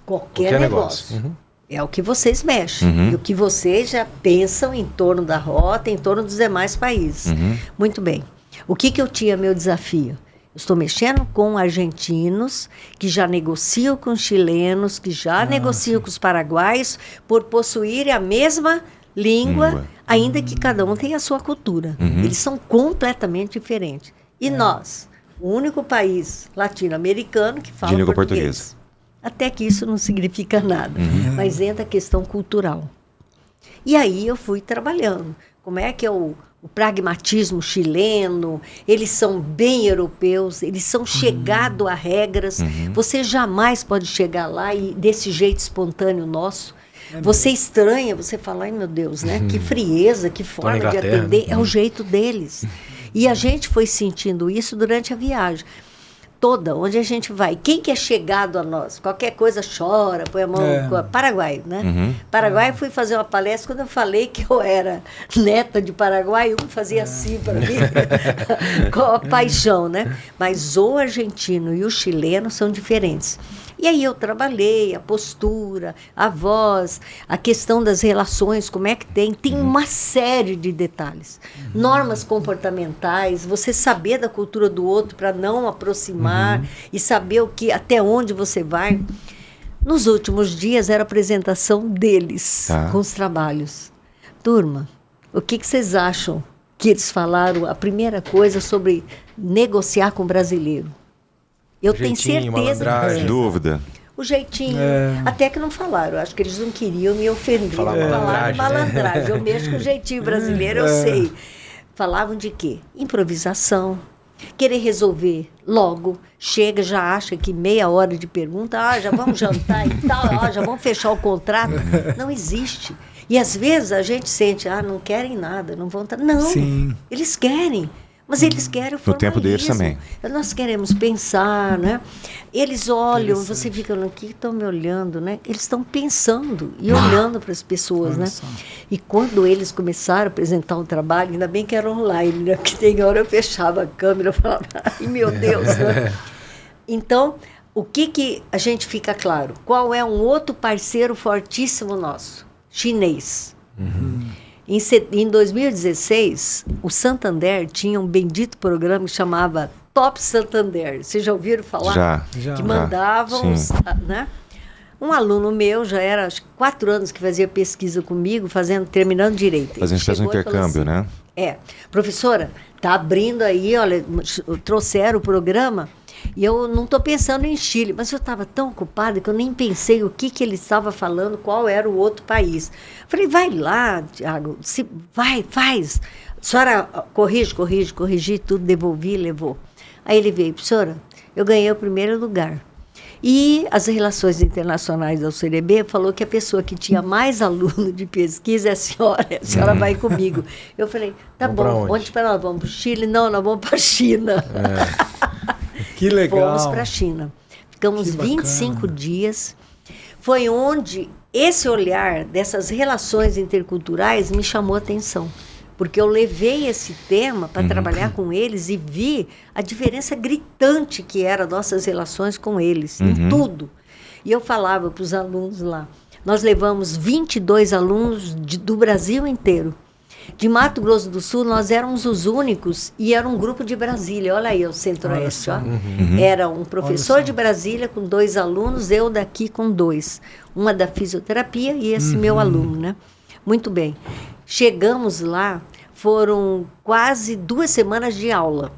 Qualquer negócio. É o que vocês mexem. E o que vocês já pensam em torno da rota, em torno dos demais países. Muito bem. O que eu tinha meu desafio? Eu estou mexendo com argentinos que já negociam com chilenos, que já negociam com os paraguaios, por possuírem a mesma língua, ainda que cada um tenha a sua cultura. Eles são completamente diferentes. E nós, o único país latino-americano que fala português. Até que isso não significa nada, mas entra a questão cultural. E aí eu fui trabalhando. Como é que é o pragmatismo chileno? Eles são bem europeus, eles são chegados a regras. Você jamais pode chegar lá e desse jeito espontâneo nosso. Você estranha, você fala, ai meu Deus, né? Que frieza, que forma de atender. É o jeito deles. E a gente foi sentindo isso durante a viagem. toda, onde a gente vai, quem que é chegado a nós? Qualquer coisa chora, põe a mão... Paraguai, né? Paraguai, fui fazer uma palestra, quando eu falei que eu era neta de Paraguai, um fazia assim para mim, com a paixão, né? Mas o argentino e o chileno são diferentes. E aí eu trabalhei a postura, a voz, a questão das relações, como é que tem uma série de detalhes. Normas comportamentais, você saber da cultura do outro para não aproximar e saber até onde você vai. Nos últimos dias era a apresentação deles com os trabalhos. Turma, o que vocês acham que eles falaram? A primeira coisa sobre negociar com o brasileiro. Eu tenho certeza. Sem dúvida. O jeitinho. Até que não falaram. Acho que eles não queriam me ofender. Falaram malandragem. Eu mexo com o jeitinho brasileiro, eu sei. Falavam de quê? Improvisação. Querer resolver logo. Chega, já acha que meia hora de pergunta. Já vamos jantar e tal. Já vamos fechar o contrato. Não existe. E às vezes a gente sente, não querem nada, não vão... Não, sim. Eles querem. Mas eles querem o formalismo. No tempo deles também. Nós queremos pensar, né? Eles olham, você fica olhando, o que estão me olhando, né? Eles estão pensando e olhando para as pessoas, né? E quando eles começaram a apresentar um trabalho, ainda bem que era online, né? Porque tem hora eu fechava a câmera e falava, ai meu Deus, né? Então, o que a gente fica claro? Qual é um outro parceiro fortíssimo nosso? Chinês. Em 2016, o Santander tinha um bendito programa que chamava Top Santander. Vocês já ouviram falar? Já. Que mandavam, né? Um aluno meu, já era acho, 4 anos que fazia pesquisa comigo, terminando direito. A gente faz um intercâmbio, assim, né? Professora, tá abrindo aí, olha, trouxeram o programa... E eu não estou pensando em Chile, mas eu estava tão ocupada que eu nem pensei o que ele estava falando, qual era o outro país. Falei, vai lá, Tiago, vai, faz. A senhora corrigi tudo, devolvi, levou. Aí ele veio, professora, eu ganhei o primeiro lugar. E as relações internacionais da UCLB falou que a pessoa que tinha mais aluno de pesquisa é a senhora vai comigo. Eu falei, tá bom, onde para nós vamos? Para o Chile? Não, nós vamos para a China. Que legal. Fomos para a China. Ficamos 25 dias. Foi onde esse olhar dessas relações interculturais me chamou a atenção. Porque eu levei esse tema para trabalhar com eles e vi a diferença gritante que era nossas relações com eles, em tudo. E eu falava para os alunos lá, nós levamos 22 alunos do Brasil inteiro. De Mato Grosso do Sul, nós éramos os únicos, e era um grupo de Brasília. Olha aí, o Centro-Oeste. Era um professor de Brasília com 2 alunos, eu daqui com 2. Uma da fisioterapia e esse meu aluno, né? Muito bem. Chegamos lá, foram quase 2 semanas de aula.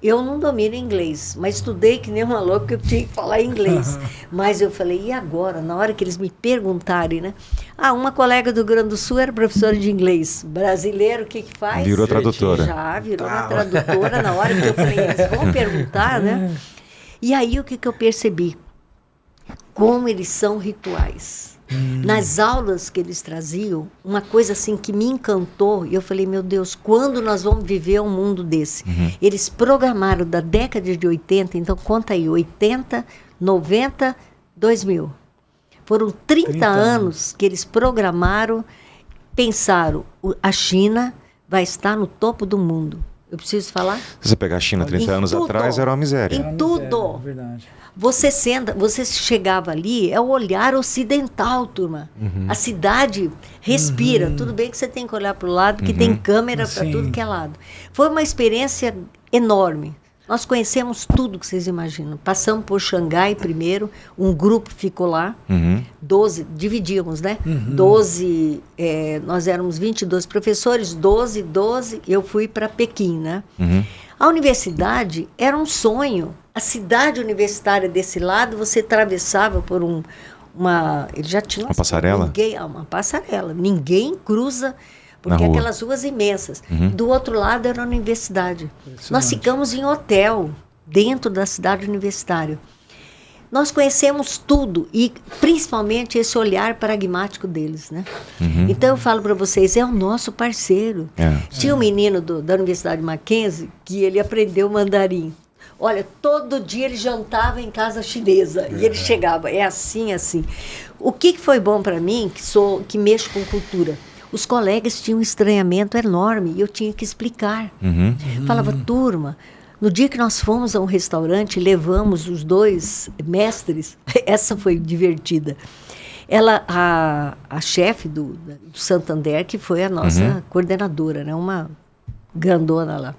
Eu não domino inglês, mas estudei que nem uma louca, porque eu tinha que falar inglês. Mas eu falei, e agora? Na hora que eles me perguntarem, né? Uma colega do Rio Grande do Sul era professora de inglês. Brasileiro, o que faz? Virou tradutora. Já, virou uma tradutora na hora que eu falei, eles vão perguntar, né? E aí o que eu percebi? Como eles são rituais. Nas aulas que eles traziam, uma coisa assim que me encantou, e eu falei, meu Deus, quando nós vamos viver um mundo desse? Eles programaram da década de 80, então conta aí, 80, 90, 2000. Foram 30 anos que eles programaram, pensaram, a China vai estar no topo do mundo. Eu preciso falar? Se você pegar a China 30 anos atrás, era uma miséria. Em tudo. É verdade. Você chegava ali, é o olhar ocidental, turma. A cidade respira. Tudo bem que você tem que olhar para o lado, porque tem câmera para tudo que é lado. Foi uma experiência enorme. Nós conhecemos tudo que vocês imaginam. Passamos por Xangai primeiro, um grupo ficou lá, 12, dividíamos, né? 12, nós éramos 22 professores, 12, eu fui para Pequim, né? A universidade era um sonho. A cidade universitária desse lado, você atravessava por ele já tinha uma passarela? Uma passarela. Ninguém cruza, porque aquelas ruas imensas. Do outro lado era a universidade. Nós ficamos em hotel, dentro da cidade universitária. Nós conhecemos tudo, e principalmente esse olhar pragmático deles, né? Então eu falo para vocês, é o nosso parceiro. Tinha um menino da Universidade Mackenzie que ele aprendeu mandarim. Olha, todo dia ele jantava em casa chinesa. E ele chegava, é assim, assim. O que foi bom para mim, que mexo com cultura? Os colegas tinham um estranhamento enorme e eu tinha que explicar. Falava, turma, no dia que nós fomos a um restaurante, levamos os 2 mestres, essa foi divertida. Ela, a chefe do Santander, que foi a nossa coordenadora, né? Uma grandona lá.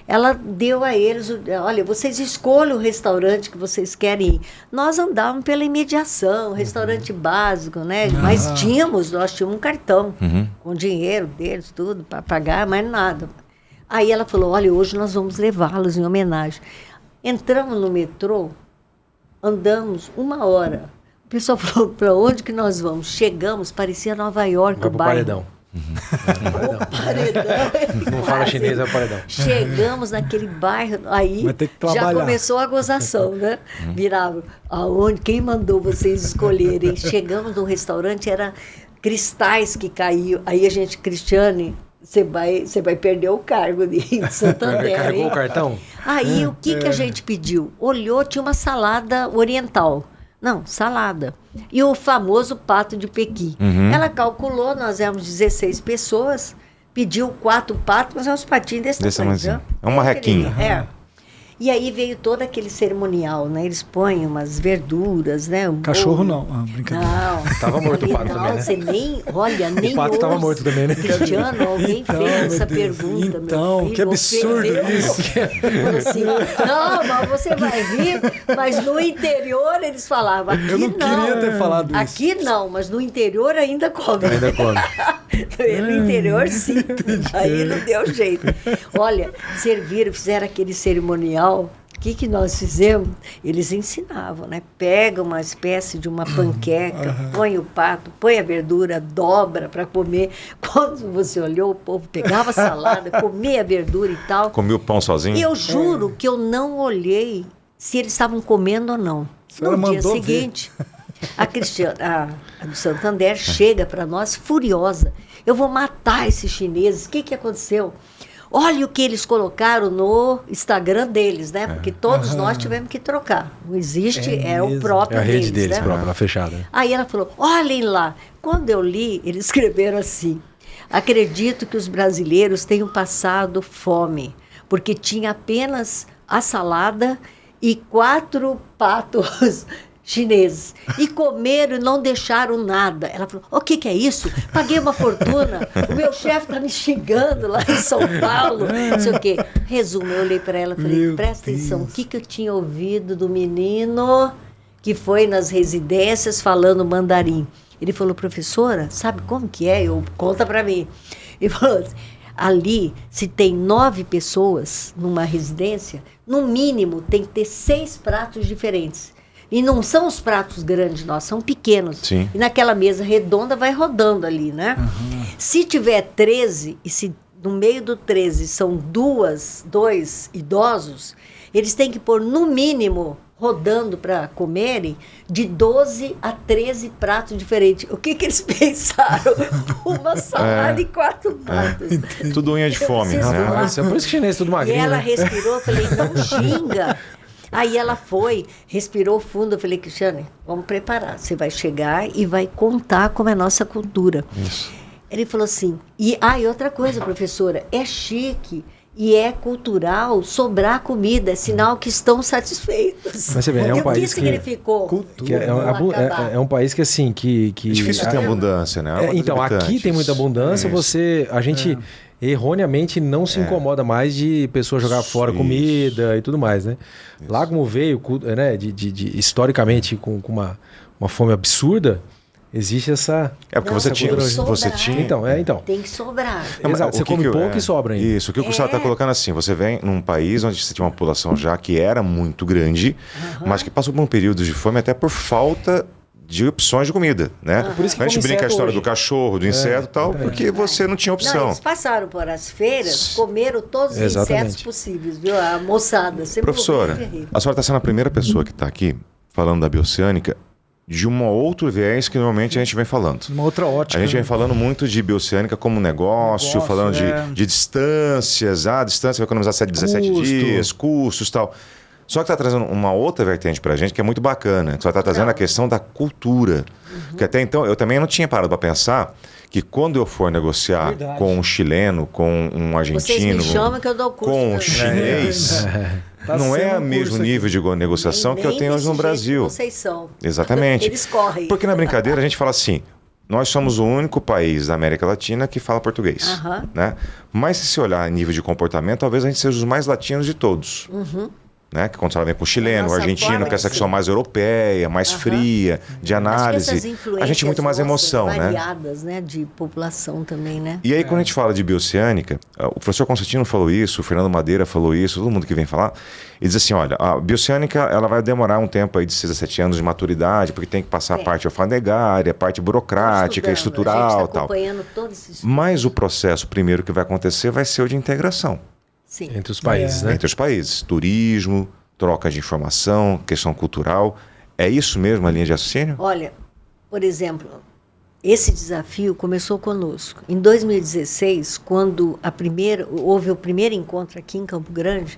Ela deu a eles, olha, vocês escolham o restaurante que vocês querem ir. Nós andávamos pela imediação, restaurante básico, né? Mas nós tínhamos um cartão com dinheiro deles, tudo, para pagar, mas nada. Aí ela falou, olha, hoje nós vamos levá-los em homenagem. Entramos no metrô, andamos 1 hora. O pessoal falou, para onde que nós vamos? Chegamos, parecia Nova York, vai o bairro. Paredão. Paredão. Não fala chinês, é o paredão. Chegamos naquele bairro, aí já começou a gozação, né? Virava, quem mandou vocês escolherem? Chegamos no restaurante, era cristais que caíam. Aí a gente, Cristiane, você vai perder o cargo de Santander. Carregou o cartão? Aí o que a gente pediu? Olhou, tinha uma salada oriental. Não, salada. E o famoso pato de Pequim. Ela calculou, nós éramos 16 pessoas, pediu 4 patos, mas é uns patinhos desse tamanho. É um marrequinho. E aí veio todo aquele cerimonial, né? Eles põem umas verduras, né? Cachorro não, brincadeira. Não. Tava morto o pato não, também, né? Você nem, olha, nem o pato tava morto também, né? Cristiano, alguém fez essa pergunta, então, meu filho, que absurdo isso. Falou assim, não, mas você vai rir, mas no interior eles falavam, aqui eu não queria ter falado isso. Aqui não, mas no interior ainda come. Ainda come. No interior, sim. Aí não deu jeito. Olha, fizeram aquele cerimonial. O que nós fizemos? Eles ensinavam, né? Pega uma espécie de uma panqueca, põe o pato, põe a verdura, dobra para comer. Quando você olhou, o povo pegava a salada, comia a verdura e tal. Comia o pão sozinho? E eu juro que eu não olhei se eles estavam comendo ou não. No dia seguinte, a Cristiana, a do Santander, chega para nós furiosa. Eu vou matar esses chineses. O que aconteceu? Olha o que eles colocaram no Instagram deles, né? Porque todos nós tivemos que trocar. Não existe, é o próprio deles. É a rede deles, né? própria, fechada. Aí ela falou, olhem lá. Quando eu li, eles escreveram assim, acredito que os brasileiros tenham passado fome, porque tinha apenas a salada e 4 patos chineses. E comeram e não deixaram nada. Ela falou, o que é isso? Paguei uma fortuna. O meu chefe está me xingando lá em São Paulo. Não sei o quê. Resumo, eu olhei para ela e falei, presta atenção, o que eu tinha ouvido do menino que foi nas residências falando mandarim? Ele falou, professora, sabe como que é? Conta para mim. Ele falou, ali, se tem 9 pessoas numa residência, no mínimo tem que ter 6 pratos diferentes. E não são os pratos grandes, são pequenos. Sim. E naquela mesa redonda vai rodando ali, né? Se tiver 13, e se no meio do 13 são 2 idosos, eles têm que pôr no mínimo, rodando para comerem, de 12 a 13 pratos diferentes. O que eles pensaram? Uma salada e 4 pratos. Tudo unha de fome, né? Por isso que chinês é tudo magrinho. E ela né? respirou, eu falei, não xinga. Aí ela foi, respirou fundo, eu falei, Cristiane, vamos preparar, você vai chegar e vai contar como é a nossa cultura. Isso. Ele falou assim, e outra coisa, professora, é chique e é cultural sobrar comida, é sinal que estão satisfeitos. Mas você vê, é um país que significou? Que é um país que assim, que é difícil ter abundância, né? Então, aqui tem muita abundância, a gente erroneamente não se incomoda mais de pessoas jogar fora comida e tudo mais, né? Isso. Lá como veio, né, historicamente com uma fome absurda, existe essa... porque você tinha... Então. Tem que sobrar. Exato, você come pouco e sobra ainda. Isso, o que o Gustavo está colocando assim, você vem num país onde você tinha uma população já que era muito grande, mas que passou por um período de fome até por falta de opções de comida, né? Por isso que a gente brinca a história hoje. Do cachorro, do inseto e tal, porque você não tinha opção. Não, eles passaram por as feiras, comeram todos os insetos possíveis, viu? A moçada. Professora, a senhora está sendo a primeira pessoa que está aqui falando da Bioceânica de um outro viés que normalmente a gente vem falando. Uma outra ótica. A gente vem falando muito de bioceânica como negócio falando de distâncias. A distância vai economizar 17 dias, custos e tal. Só que está trazendo uma outra vertente para a gente que é muito bacana. Que só está trazendo a questão da cultura. Que até então eu também não tinha parado para pensar que quando eu for negociar com um chileno, com um argentino, com um chinês... Não é o mesmo nível de negociação que eu tenho hoje no Brasil. Vocês são. Exatamente. Eles correm. Porque na brincadeira a gente fala assim, nós somos o único país da América Latina que fala português. Né? Mas se você olhar em nível de comportamento, talvez a gente seja os mais latinos de todos. Né? Que quando você vem com o chileno, o argentino, que é essa questão mais europeia, mais fria, de análise. A gente tem muito mais emoção, variadas, né? De população também, né? E aí, quando a gente fala de bioceânica, o professor Constantino falou isso, o Fernando Madeira falou isso, todo mundo que vem falar, ele diz assim, olha, a bioceânica ela vai demorar um tempo aí de 6 a 7 anos de maturidade, porque tem que passar a parte alfandegária, a parte burocrática, estrutural e tal. Acompanhando todo esse Mas o processo primeiro que vai acontecer vai ser o de integração. Sim. Entre os países, né? Entre os países. Turismo, troca de informação, questão cultural. É isso mesmo a linha de raciocínio? Olha, por exemplo, esse desafio começou conosco. Em 2016, quando houve o primeiro encontro aqui em Campo Grande,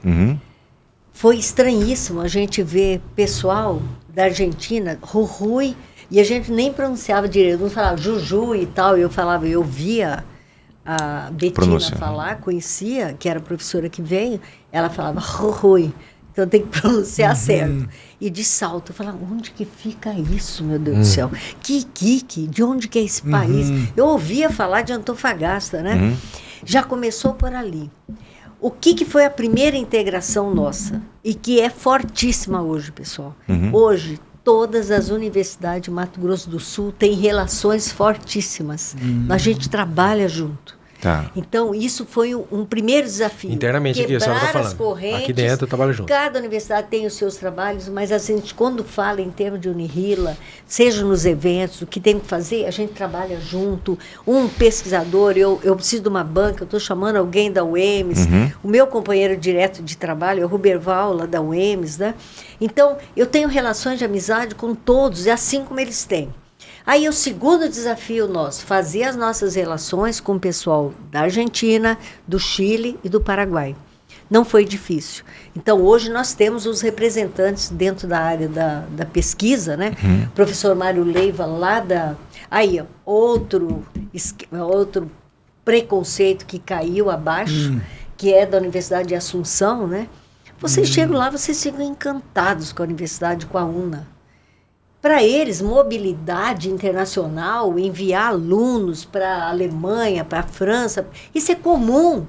foi estranhíssimo a gente ver pessoal da Argentina, Rui, e a gente nem pronunciava direito, não falava Juju e tal, eu via a Betina falar, conhecia, que era a professora que veio, ela falava Rui, então tem que pronunciar certo. E de salto, eu falava, onde que fica isso, meu Deus do céu? Que de onde que é esse país? Eu ouvia falar de Antofagasta, né? Já começou por ali. O que foi a primeira integração nossa? E que é fortíssima hoje, pessoal. Hoje, todas as universidades de Mato Grosso do Sul têm relações fortíssimas. A gente trabalha junto. Então, isso foi um primeiro desafio. Internamente aqui, a senhora está falando. Correntes, aqui dentro eu trabalho junto. Cada universidade tem os seus trabalhos, mas a gente, quando fala em termos de Unirila, seja nos eventos, o que tem que fazer, a gente trabalha junto. Um pesquisador, eu preciso de uma banca, eu estou chamando alguém da UEMS. O meu companheiro direto de trabalho é o Ruberval, lá da UEMS, né? Então, eu tenho relações de amizade com todos, é assim como eles têm. Aí o segundo desafio nosso, fazer as nossas relações com o pessoal da Argentina, do Chile e do Paraguai. Não foi difícil. Então, hoje nós temos os representantes dentro da área da pesquisa, né? Professor Mário Leiva, lá da... Aí, outro preconceito que caiu abaixo, que é da Universidade de Assunção, né? Vocês chegam lá, vocês ficam encantados com a universidade, com a UNA. Para eles, mobilidade internacional, enviar alunos para a Alemanha, para a França, isso é comum.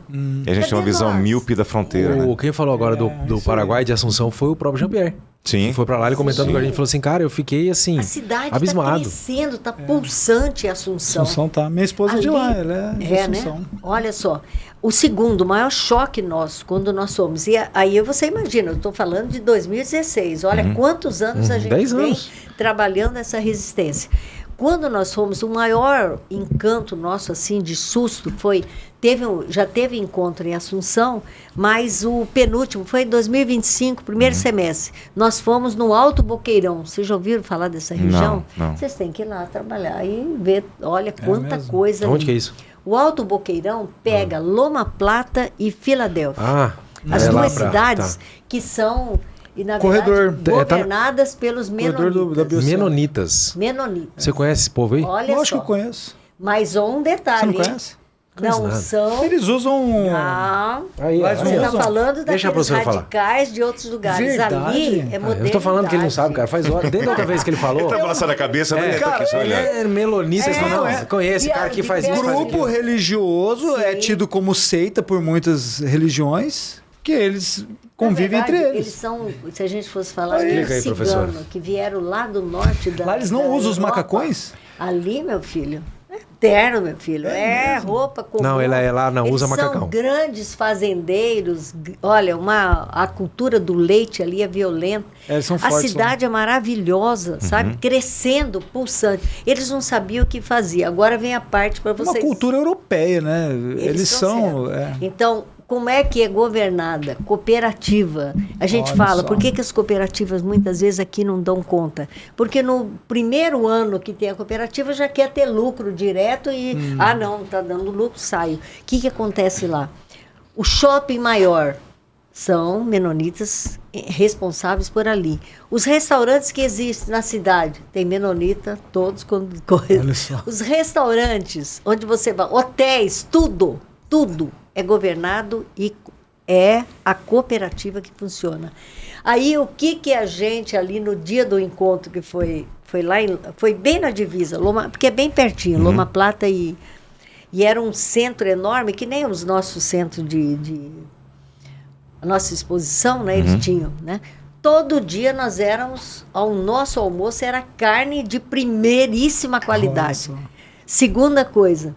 E a gente tem uma visão míope da fronteira. Quem falou agora do Paraguai, de Assunção, foi o próprio Jean-Pierre. Sim. Foi para lá, ele comentando com a gente, falou assim, cara, eu fiquei assim, a cidade abismado. Está crescendo, está pulsante a Assunção. Assunção tá. Minha esposa é de lá, ela é de Assunção. Né? Olha só, o maior choque nosso, quando nós fomos, e aí você imagina, eu estou falando de 2016, olha quantos anos a gente vem trabalhando essa resistência. Quando nós fomos, o maior encanto nosso, assim, de susto, foi... já teve encontro em Assunção, mas o penúltimo foi em 2025, primeiro semestre. Nós fomos no Alto Boqueirão. Vocês já ouviram falar dessa região? Não. Vocês têm que ir lá trabalhar e ver, olha, quanta coisa. Onde que é isso? O Alto Boqueirão pega Loma Plata e Filadélfia. As duas cidades que são... E, na verdade, governadas pelos menonitas. Menonitas. Você conhece esse povo aí? Olha só. Acho que eu conheço. Mas um detalhe. Você não conhece? Não são... Eles usam... Não. Aí, você está falando daqueles radicais falar. de outros lugares. Verdade. Ali é modernidade. Eu estou falando que ele não sabe, cara. Faz hora. Desde a outra vez que ele falou... Ele tá balançando a cabeça, não cara, aqui só olhando. Ele é melonita. Você conhece esse cara que faz isso. Grupo religioso é tido como seita por muitas religiões, que eles... convivem entre eles. Eles são, se a gente fosse falar de cigano, que vieram lá do norte da... Lá eles não usam os macacões? Ali, meu filho, é eterno, meu filho. É roupa comum. Não, ele é lá, não usa macacão. São grandes fazendeiros. Olha, a cultura do leite ali é violenta. Eles são fortes, a cidade é maravilhosa, sabe? Crescendo, pulsante. Eles não sabiam o que fazia. Agora vem a parte para vocês. Uma cultura europeia, né? Eles são... Então... como é que é governada? Cooperativa. A gente fala, por que as cooperativas muitas vezes aqui não dão conta? Porque no primeiro ano que tem a cooperativa já quer ter lucro direto e, não está dando lucro, saio. O que acontece lá? O shopping maior são menonitas responsáveis por ali. Os restaurantes que existem na cidade, tem menonita, todos. Os restaurantes, onde você vai, hotéis, tudo é governado e é a cooperativa que funciona. Aí o que a gente ali no dia do encontro que foi lá, foi bem na divisa, porque é bem pertinho, Loma Plata e era um centro enorme, que nem os nossos centros a nossa exposição, né, eles tinham, né? Todo dia nós o nosso almoço era carne de primeiríssima qualidade. Nossa. Segunda coisa,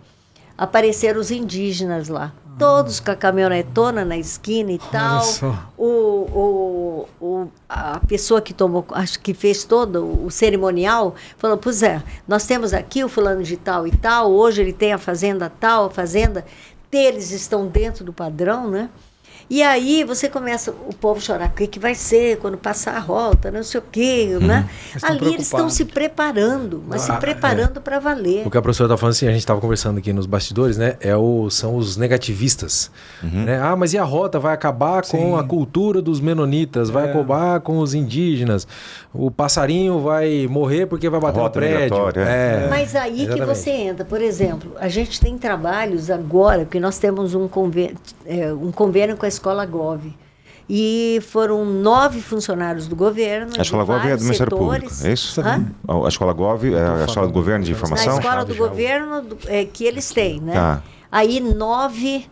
apareceram os indígenas lá. Todos com a caminhonetona na esquina e tal. A pessoa que tomou, acho que fez todo o cerimonial, falou, pois nós temos aqui o fulano de tal e tal, hoje ele tem a fazenda tal, a fazenda, eles estão dentro do padrão, né? E aí você começa, o povo chorar, o que vai ser quando passar a rota, não sei o quê, né? Ali eles estão se preparando, mas se preparando para valer. O que a professora está falando, assim, a gente estava conversando aqui nos bastidores, né? São os negativistas. Né? Mas e a rota vai acabar com a cultura dos menonitas, vai acabar com os indígenas, o passarinho vai morrer porque vai bater no prédio. Mas aí que você entra, por exemplo, a gente tem trabalhos agora, porque nós temos um convênio com a Escola Gov. E foram 9 funcionários do governo. A Escola Gov é do Ministério Público, é isso? A Escola Gov é a Escola do Governo de Informação? A Escola do Governo que eles têm, né? Aí 9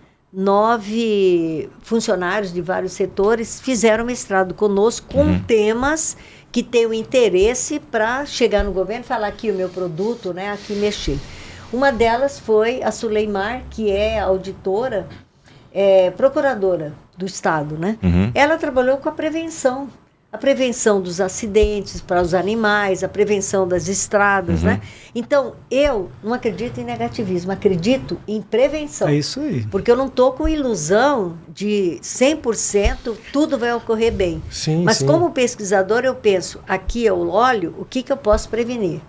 funcionários de vários setores fizeram mestrado conosco com temas que têm o interesse para chegar no governo e falar aqui o meu produto, né? Aqui mexer. Uma delas foi a Suleimar, que é auditora, procuradora do Estado, né? Ela trabalhou com a prevenção dos acidentes para os animais, a prevenção das estradas, né? Então, eu não acredito em negativismo, acredito em prevenção. É isso aí. Porque eu não estou com ilusão de 100% tudo vai ocorrer bem. Mas como pesquisador, eu penso, aqui eu olho o que eu posso prevenir.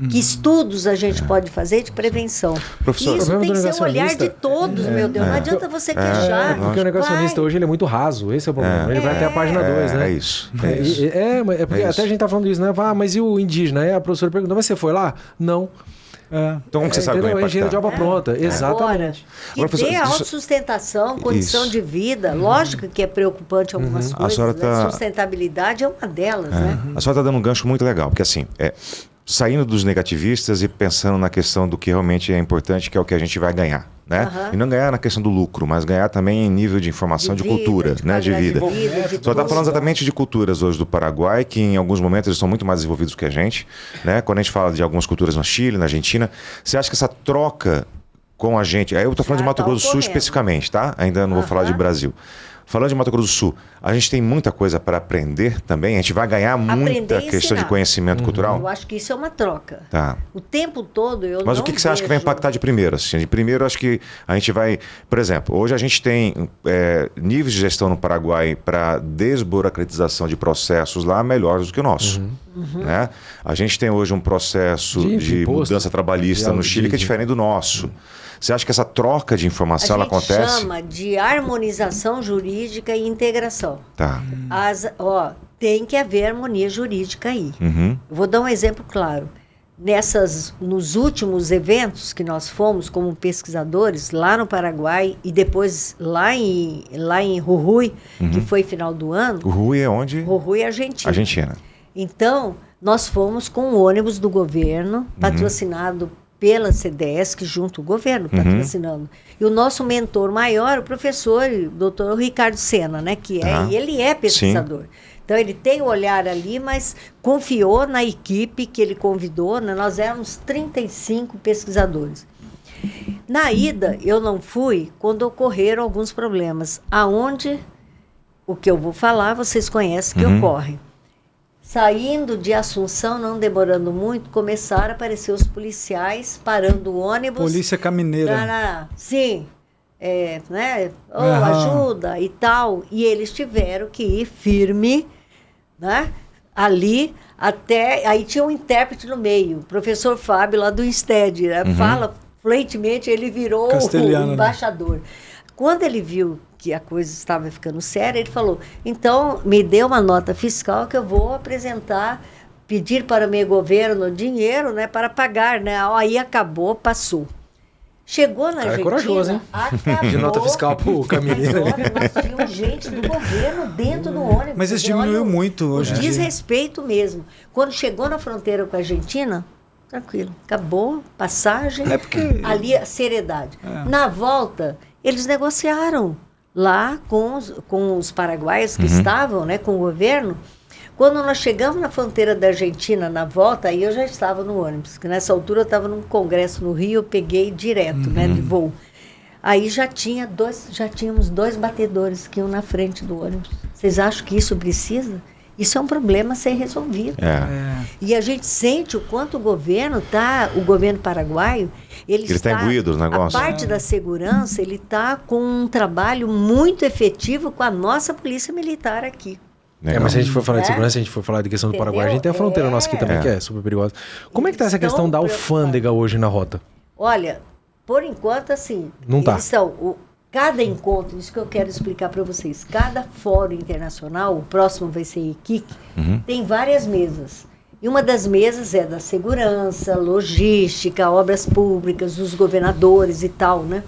Que estudos a gente pode fazer de prevenção. Professor, isso tem que ser o olhar de todos, meu Deus. Não adianta você queixar. Porque o negacionista hoje ele é muito raso, esse é o problema. Ele vai até a página 2, né? É isso. Porque até a gente tá falando isso, né? Mas e o indígena? Aí a professora perguntou, mas você foi lá? Não. Então como que você sabe que vai impactar? Engenheiro de obra pronta, exatamente. Agora, que ter autossustentação, condição de vida, lógico que é preocupante algumas coisas, a sustentabilidade é uma delas, né? A senhora está dando um gancho muito legal, porque assim, saindo dos negativistas e pensando na questão do que realmente é importante, que é o que a gente vai ganhar, né? E não ganhar na questão do lucro, mas ganhar também em nível de informação, de cultura, né? De vida. Só está falando exatamente de culturas hoje do Paraguai, que em alguns momentos eles são muito mais desenvolvidos que a gente, né? Quando a gente fala de algumas culturas no Chile, na Argentina, você acha que essa troca com a gente... Aí eu estou falando de Mato Grosso do Sul especificamente, tá? Ainda não vou falar de Brasil. Falando de Mato Grosso do Sul, a gente tem muita coisa para aprender também? A gente vai ganhar muita questão de conhecimento cultural? Eu acho que isso é uma troca. Tá. O tempo todo eu Mas o que você acha que vai impactar de primeiro? Assim, de primeiro, acho que a gente vai... Por exemplo, hoje a gente tem níveis de gestão no Paraguai para desburocratização de processos lá melhores do que o nosso. Né? A gente tem hoje um processo de mudança trabalhista no Chile que é diferente do nosso. Você acha que essa troca de informação ela acontece? A gente chama de harmonização jurídica e integração. Tá. Tem que haver harmonia jurídica aí. Vou dar um exemplo claro. Nos últimos eventos que nós fomos como pesquisadores lá no Paraguai e depois lá em Jujuy, que foi final do ano. Jujuy é onde? Jujuy é Argentina. Argentina. Então, nós fomos com o ônibus do governo, patrocinado pela CDESC, junto ao governo, patrocinando. E o nosso mentor maior, o professor, o doutor Ricardo Sena, né, ele é pesquisador. Então, ele tem o olhar ali, mas confiou na equipe que ele convidou, né? Nós éramos 35 pesquisadores. Na ida, eu não fui quando ocorreram alguns problemas. Aonde, o que eu vou falar, vocês conhecem que ocorre. Saindo de Assunção, não demorando muito, começaram a aparecer os policiais parando o ônibus. Polícia Caminera. Sim. né, ajuda e tal. E eles tiveram que ir firme, né, ali até... Aí tinha um intérprete no meio, o professor Fábio, lá do INSTED, né, fala fluentemente, ele virou o embaixador. Né? Quando ele viu que a coisa estava ficando séria, ele falou, então me dê uma nota fiscal que eu vou apresentar, pedir para o meu governo dinheiro, né, para pagar, né? Aí acabou, passou. Chegou na Argentina, corajoso, hein? acabou. De nota fiscal pro caminhoneiro. Nós tínhamos gente do governo dentro do ônibus. Mas isso diminuiu muito hoje. Desrespeito mesmo. Quando chegou na fronteira com a Argentina, tranquilo, acabou, passagem, ali a seriedade. Na volta, eles negociaram lá com os paraguaios que estavam, né, com o governo. Quando nós chegamos na fronteira da Argentina, na volta, aí eu já estava no ônibus, que nessa altura eu estava num congresso no Rio, eu peguei direto, né, de voo. Aí já tínhamos 2 batedores que iam na frente do ônibus. Vocês acham que isso precisa? Isso é um problema a ser resolvido. E a gente sente o quanto o governo paraguaio, ele está imbuído no negócio. A parte da segurança, ele está com um trabalho muito efetivo com a nossa polícia militar aqui. Mas se a gente for falar de segurança, se a gente for falar de questão do Paraguai, a gente tem a fronteira nossa aqui também, que é super perigosa. Como é que está essa questão da alfândega hoje na rota? Olha, por enquanto, assim, não tá. Cada encontro, isso que eu quero explicar para vocês, cada fórum internacional, o próximo vai ser IKIC, tem várias mesas. E uma das mesas é da segurança, logística, obras públicas, os governadores e tal, né?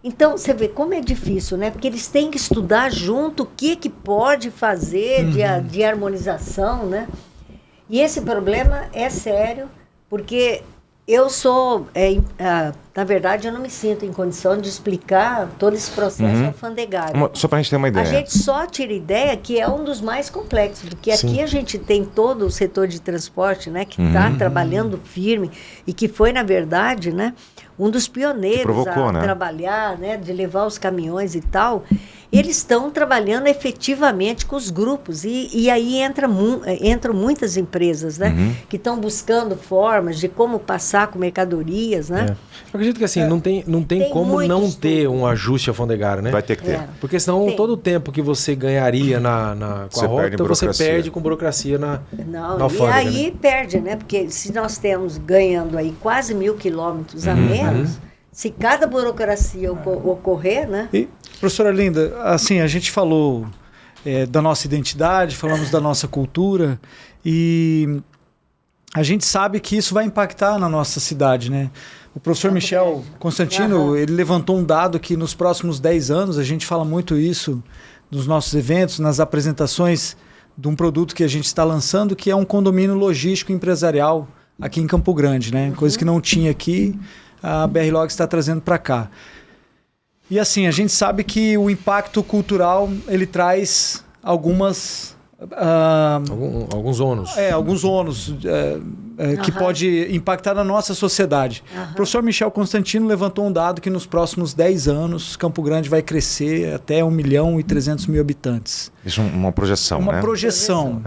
Então, você vê como é difícil, né? Porque eles têm que estudar junto o que pode fazer de harmonização, né? E esse problema é sério, porque eu sou... na verdade, eu não me sinto em condição de explicar todo esse processo alfandegário. Só para a gente ter uma ideia. A gente só tira ideia que é um dos mais complexos, porque aqui a gente tem todo o setor de transporte, né? Que está trabalhando firme e que foi, na verdade, né? Um dos pioneiros a trabalhar, né, de levar os caminhões e tal, eles estão trabalhando efetivamente com os grupos. E aí entram muitas empresas, né, que estão buscando formas de como passar com mercadorias, né? Eu acredito que assim, não tem como não ter um ajuste alfandegário, né? Vai ter que ter. Porque senão todo o tempo que você ganharia com a rota, você perde com burocracia na alfândega. E aí perde, né? Porque se nós temos ganhando aí quase 1.000 quilômetros a menos, se cada burocracia ocorrer, né? E, professora Linda, assim, a gente falou da nossa identidade, falamos da nossa cultura e a gente sabe que isso vai impactar na nossa cidade, né? O professor Michel Constantino, ele levantou um dado que nos próximos 10 anos, a gente fala muito isso nos nossos eventos, nas apresentações de um produto que a gente está lançando, que é um condomínio logístico empresarial aqui em Campo Grande, né? Coisa que não tinha aqui, a BR-Log está trazendo para cá. E assim, a gente sabe que o impacto cultural, ele traz alguns ônus. Alguns ônus que pode impactar na nossa sociedade. O professor Michel Constantino levantou um dado que nos próximos 10 anos, Campo Grande vai crescer até 1.300.000 habitantes. Isso é uma projeção, né? Uma projeção.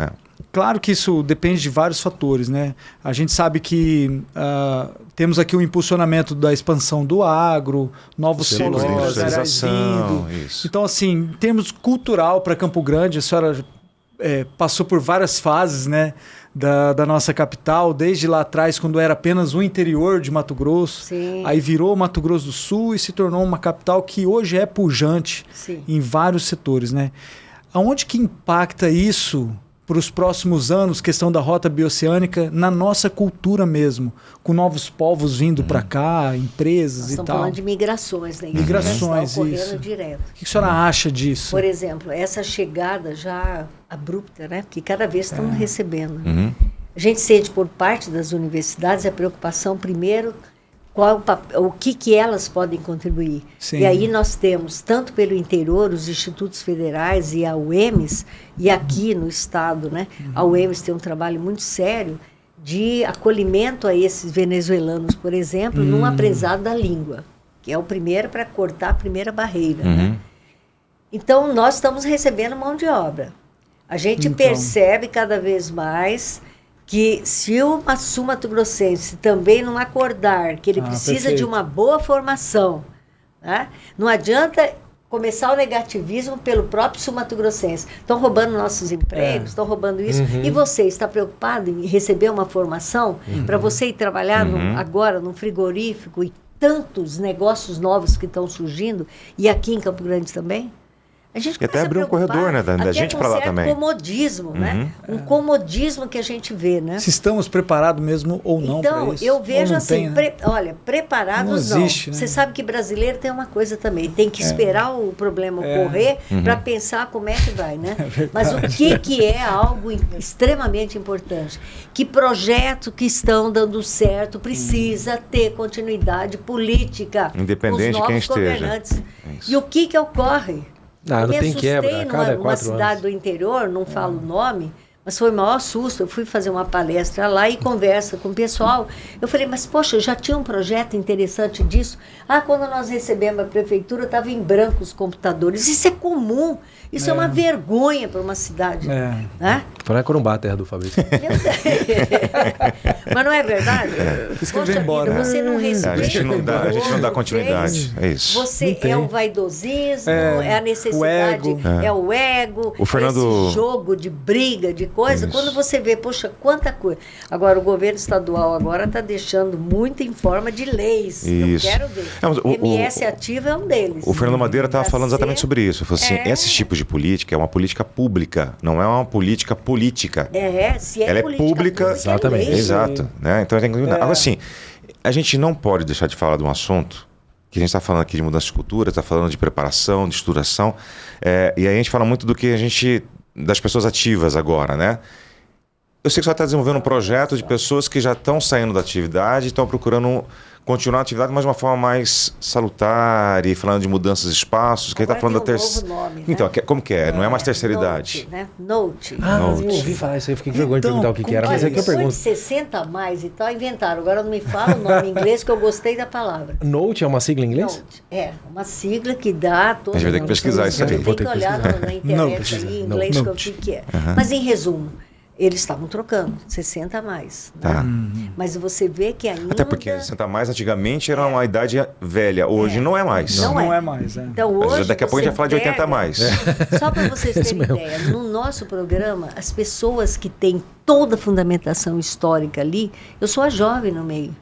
Claro que isso depende de vários fatores, né? A gente sabe que temos aqui o impulsionamento da expansão do agro, novos solos empresariais vindo. Então, assim, em termos cultural para Campo Grande, a senhora passou por várias fases, né, da nossa capital, desde lá atrás, quando era apenas o interior de Mato Grosso. Sim. Aí virou Mato Grosso do Sul e se tornou uma capital que hoje é pujante em vários setores, né? Aonde que impacta isso para os próximos anos, questão da rota bioceânica, na nossa cultura mesmo, com novos povos vindo para cá, empresas e tal? Estamos falando de migrações, né? Migrações, está ocorrendo direto. O que a senhora acha disso? Por exemplo, essa chegada já abrupta, né? Porque cada vez estão recebendo. A gente sente por parte das universidades a preocupação, primeiro, o que elas podem contribuir. Sim. E aí nós temos, tanto pelo interior, os institutos federais e a UEMS, e aqui no estado, né, a UEMS tem um trabalho muito sério de acolhimento a esses venezuelanos, por exemplo, num aprendizado da língua, que é o primeiro para cortar a primeira barreira. Né? Então, nós estamos recebendo mão de obra. A gente percebe cada vez mais que se o mato-grossense também não acordar que ele precisa de uma boa formação, Né? Não adianta começar o negativismo pelo próprio sul-mato-grossense. Estão roubando nossos empregos, estão roubando isso. E você está preocupado em receber uma formação para você ir trabalhar agora num frigorífico e tantos negócios novos que estão surgindo, e aqui em Campo Grande também? A gente e até abrir um corredor, né, da gente para lá também. Comodismo, né? Um comodismo que a gente vê, né? Se estamos preparados mesmo ou não para isso. Então, eu vejo assim, tem, né? olha, preparados não. Existe, Você né? sabe que brasileiro tem uma coisa também, tem que esperar o problema ocorrer para pensar como é que vai, né? Mas o que é algo extremamente importante? Que projetos que estão dando certo precisa ter continuidade política. Independente de quem esteja. E o que ocorre? Não tem quebra. Numa cidade do interior, não falo o nome, mas foi o maior susto. Eu fui fazer uma palestra lá e conversa com o pessoal. Eu falei, mas poxa, eu já tinha um projeto interessante disso. Quando nós recebemos a prefeitura, estava em branco os computadores. Isso é comum. Isso é uma vergonha para uma cidade. Né? Foi na Corumbá, a terra do Fabrício. Mas não é verdade? Poxa embora, vida, você não respeita. A gente não dá continuidade. É isso. Você é o vaidosismo, é a necessidade, é o ego, esse jogo de briga, de coisa. Isso. Quando você vê, poxa, quanta coisa. Agora, o governo estadual agora está deixando muito em forma de leis. Isso. Eu quero ver. MS Ativa é um deles. O Fernando Madeira estava falando exatamente sobre isso. Ele falou assim, esses tipos de política é uma política pública, não é uma política política. Se é ela é pública, exatamente. Exato. Né? Então tem que combinar. Agora, assim, a gente não pode deixar de falar de um assunto que a gente está falando aqui de mudança de cultura, está falando de preparação, de estruturação, e aí a gente fala muito do que a gente, das pessoas ativas agora, né? Eu sei que você está desenvolvendo um projeto de pessoas que já estão saindo da atividade e estão procurando continuar a atividade, mas de uma forma mais salutar e falando de mudanças de espaços, que ele está falando da terceira. Então, como que é? Não é mais terceira idade. Né? Note. Eu ouvi falar isso aí, fiquei com vergonha de perguntar o que era, mas é que eu pergunto. De 60 a mais e tal, inventaram. Agora não me fala o nome em inglês, que eu gostei da palavra. Note é uma sigla em inglês? Note. É, uma sigla que dá... A gente vai ter que pesquisar isso aí. Tem que olhar na internet ali, em inglês, o que é. Mas em resumo, eles estavam trocando, 60 a mais. Né? Tá. Mas você vê que ainda... Até porque 60 a mais antigamente era uma idade velha, hoje não é mais. Não é mais. Então, hoje, daqui a pouco a gente vai falar de 80 a mais. Só para vocês terem ideia, no nosso programa, as pessoas que têm toda a fundamentação histórica ali, eu sou a jovem no meio.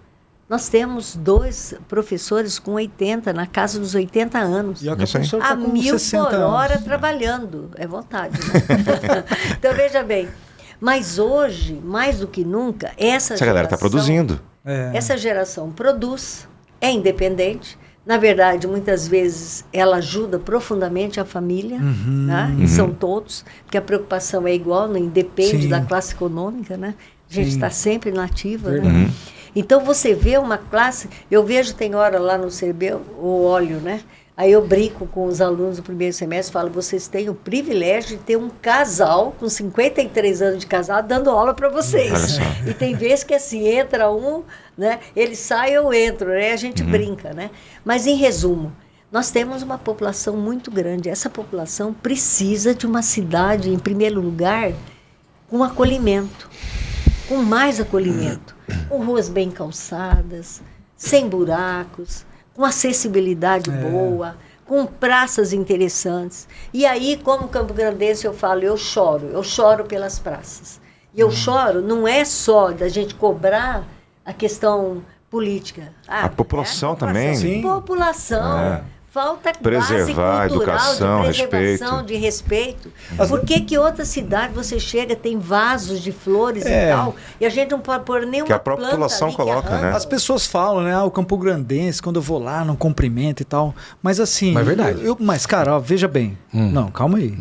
Nós temos 2 professores com 80, na casa dos 80 anos. E a professora tá com 1000 por hora anos. Trabalhando. É vontade, né? Então, veja bem. Mas hoje, mais do que nunca, essa galera está produzindo. Essa geração produz, é independente. Na verdade, muitas vezes, ela ajuda profundamente a família, né? E são todos, porque a preocupação é igual, não independe da classe econômica, né? A gente está sempre na ativa, né? Então, você vê uma classe... Eu vejo, tem hora lá no CB, o óleo, né? Aí eu brinco com os alunos do primeiro semestre, falo, vocês têm o privilégio de ter um casal com 53 anos de casado dando aula para vocês. E tem vezes que assim, entra um, né? Ele sai, eu entro, né? A gente brinca, né? Mas em resumo, nós temos uma população muito grande. Essa população precisa de uma cidade, em primeiro lugar, com acolhimento, com mais acolhimento, com ruas bem calçadas, sem buracos, com acessibilidade boa, com praças interessantes. E aí, como campograndense, eu falo, eu choro pelas praças. E eu choro, não é só da gente cobrar a questão política. A população também. Sim. População. Falta preservar, base cultural, educação, de preservação, respeito. de respeito. Por que outra cidade você chega, tem vasos de flores e tal, e a gente não pode pôr nenhuma planta que a própria população coloca, né? As pessoas falam, né? O Campo Grandense, quando eu vou lá, não cumprimento e tal. Mas assim... Mas é verdade. Mas, cara, ó, veja bem. Não, calma aí.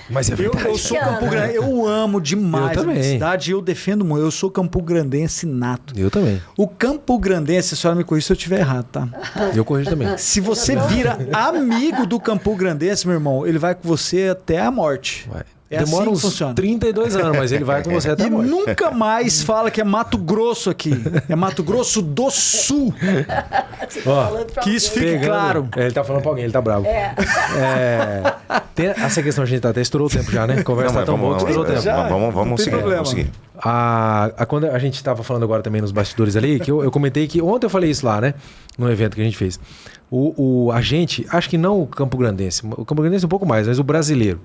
Mas é verdade. Eu sou Campo Grande, eu amo demais a minha cidade, eu defendo muito. Eu sou Campo Grandense nato. Eu também. O Campo Grandense, a senhora me corrija se eu estiver errado, tá? Eu corrijo também. Se você vira amigo do Campo Grandense, meu irmão, ele vai com você até a morte. Vai. Demora uns 32 anos, mas ele vai com você até a morte. E nunca mais fala que é Mato Grosso aqui. É Mato Grosso do Sul. Que isso fique claro. Ele tá falando pra alguém, ele tá bravo. Essa questão a gente até estourou o tempo já, né? Conversa tá tão boa que estourou o tempo. Vamos seguir. Vamos seguir. Quando a gente tava falando agora também nos bastidores ali, que eu comentei que ontem eu falei isso lá, né? No evento que a gente fez. A gente, acho que não o campograndense, o campograndense um pouco mais, mas o brasileiro.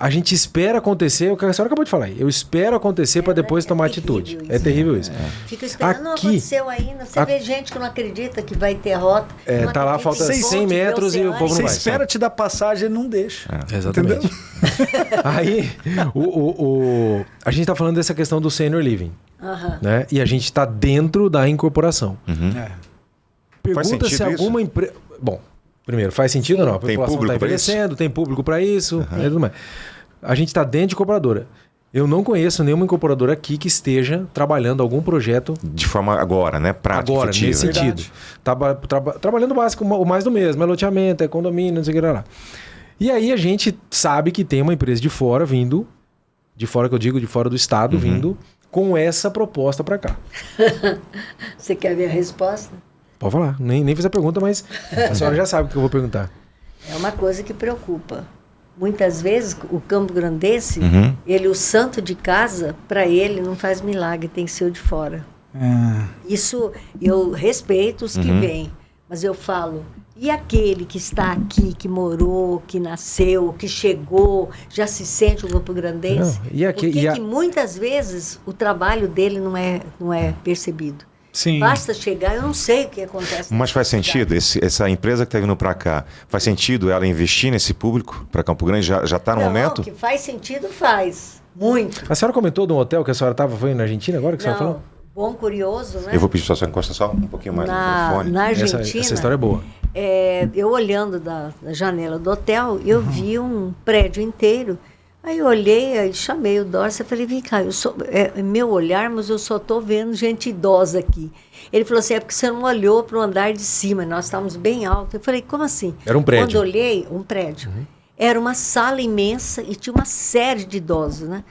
A gente espera acontecer, o que a senhora acabou de falar aí. Eu espero acontecer para depois tomar atitude. Isso. É terrível isso. Fica esperando, não aconteceu ainda. Você vê gente que não acredita que vai ter rota. Tá lá, falta 100 metros e o povo não vai. Você espera te dar passagem e não deixa. Exatamente. Aí, a gente tá falando dessa questão do senior living. Né? E a gente tá dentro da incorporação. Pergunta se alguma empresa... Bom... Primeiro, faz sentido ou não? A população está envelhecendo, tem público para isso. Tudo mais. A gente está dentro de incorporadora. Eu não conheço nenhuma incorporadora aqui que esteja trabalhando algum projeto... De forma agora, né? Prática, agora, efetiva. Nesse sentido. Trabalhando básico, o mais do mesmo. É loteamento, é condomínio, não sei o que lá. E aí a gente sabe que tem uma empresa de fora vindo... De fora que eu digo, de fora do estado, vindo com essa proposta para cá. Você quer ver a resposta? Pode falar. Nem fiz a pergunta, mas a senhora já sabe o que eu vou perguntar. É uma coisa que preocupa. Muitas vezes, o campograndense, o santo de casa, para ele, não faz milagre, tem que ser o de fora. Isso, eu respeito os que vêm, mas eu falo, e aquele que está aqui, que morou, que nasceu, que chegou, já se sente um campograndense? Por que muitas vezes o trabalho dele não é percebido? Sim. Basta chegar, eu não sei o que acontece. Mas faz sentido, essa empresa que está vindo para cá, faz sentido ela investir nesse público para Campo Grande? Já está no momento? Que faz sentido, faz. Muito. A senhora comentou de um hotel que a senhora foi na Argentina agora que a senhora falou? Bom, curioso, né? Eu vou pedir para a senhora encostar só um pouquinho mais no microfone. Na Argentina, essa história é boa. Eu olhando da janela do hotel, eu vi um prédio inteiro. Aí eu olhei, aí chamei o Dorce e falei, vem cá, é meu olhar, mas eu só estou vendo gente idosa aqui. Ele falou assim, é porque você não olhou para o andar de cima, nós estávamos bem alto. Eu falei, como assim? Era um prédio. Quando eu olhei, um prédio. Era uma sala imensa e tinha uma série de idosos, né?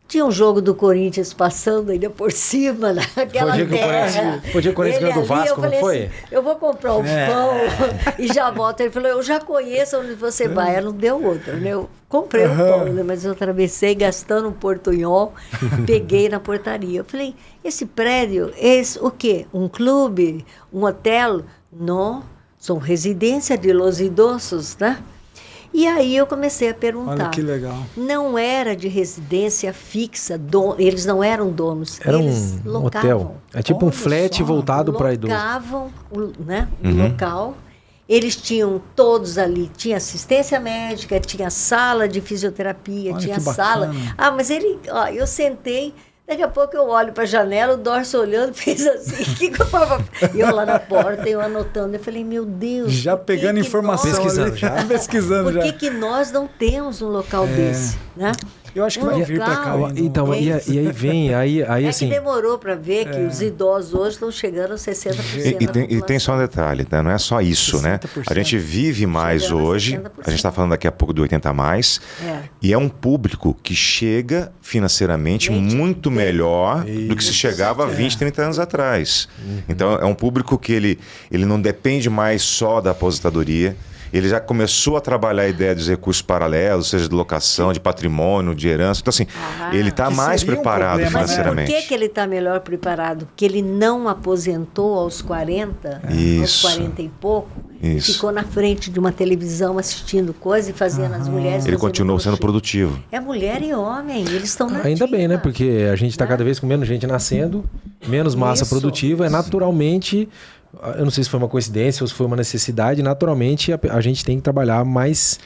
Tinha um jogo do Corinthians passando ainda por cima, naquela terra. Foi o dia que o Corinthians ganhou do Vasco, não foi? Assim, eu vou comprar um pão e já volto. Ele falou, eu já conheço onde você vai. Ela não deu outra, né? Eu comprei um pão, né? Mas eu atravessei gastando um portunhol, peguei na portaria. Eu falei, esse prédio, o quê? Um clube? Um hotel? Não, são residência de los idosos, né? E aí eu comecei a perguntar. Olha que legal. Não era de residência fixa, eles não eram donos. Era eles um hotel. É tipo um flat voltado para idosos. Locavam o local. Eles tinham todos ali, tinha assistência médica, tinha sala de fisioterapia, olha, tinha sala. Mas eu sentei. Daqui a pouco eu olho para a janela, o Dorce olhando, fez assim. E eu lá na porta, eu anotando. Eu falei, meu Deus. Já pegando informação. Pesquisando já. Por que nós não temos um local desse? Né? Eu acho que vai vir para cá. Então, e aí vem, aí assim... que demorou para ver que os idosos hoje estão chegando a 60%. E tem só um detalhe, né? Não é só isso, 60%. Né? A gente vive mais hoje, a gente está falando daqui a pouco do 80 a mais, e é um público que chega financeiramente muito melhor do que se chegava 20, 30 anos atrás. Então, é um público que ele não depende mais só da aposentadoria. Ele já começou a trabalhar a ideia dos recursos paralelos, seja de locação, de patrimônio, de herança. Então, assim, ele está mais preparado financeiramente. Mas por que ele está melhor preparado? Porque ele não aposentou aos 40, aos 40 e pouco, ficou na frente de uma televisão assistindo coisa e fazendo as mulheres... Ele continuou sendo produtivo. É mulher e homem, eles estão na Ainda bem, né? Porque a gente está cada vez com menos gente nascendo, menos massa produtiva, é naturalmente... Eu não sei se foi uma coincidência ou se foi uma necessidade. Naturalmente, a gente tem que trabalhar mais.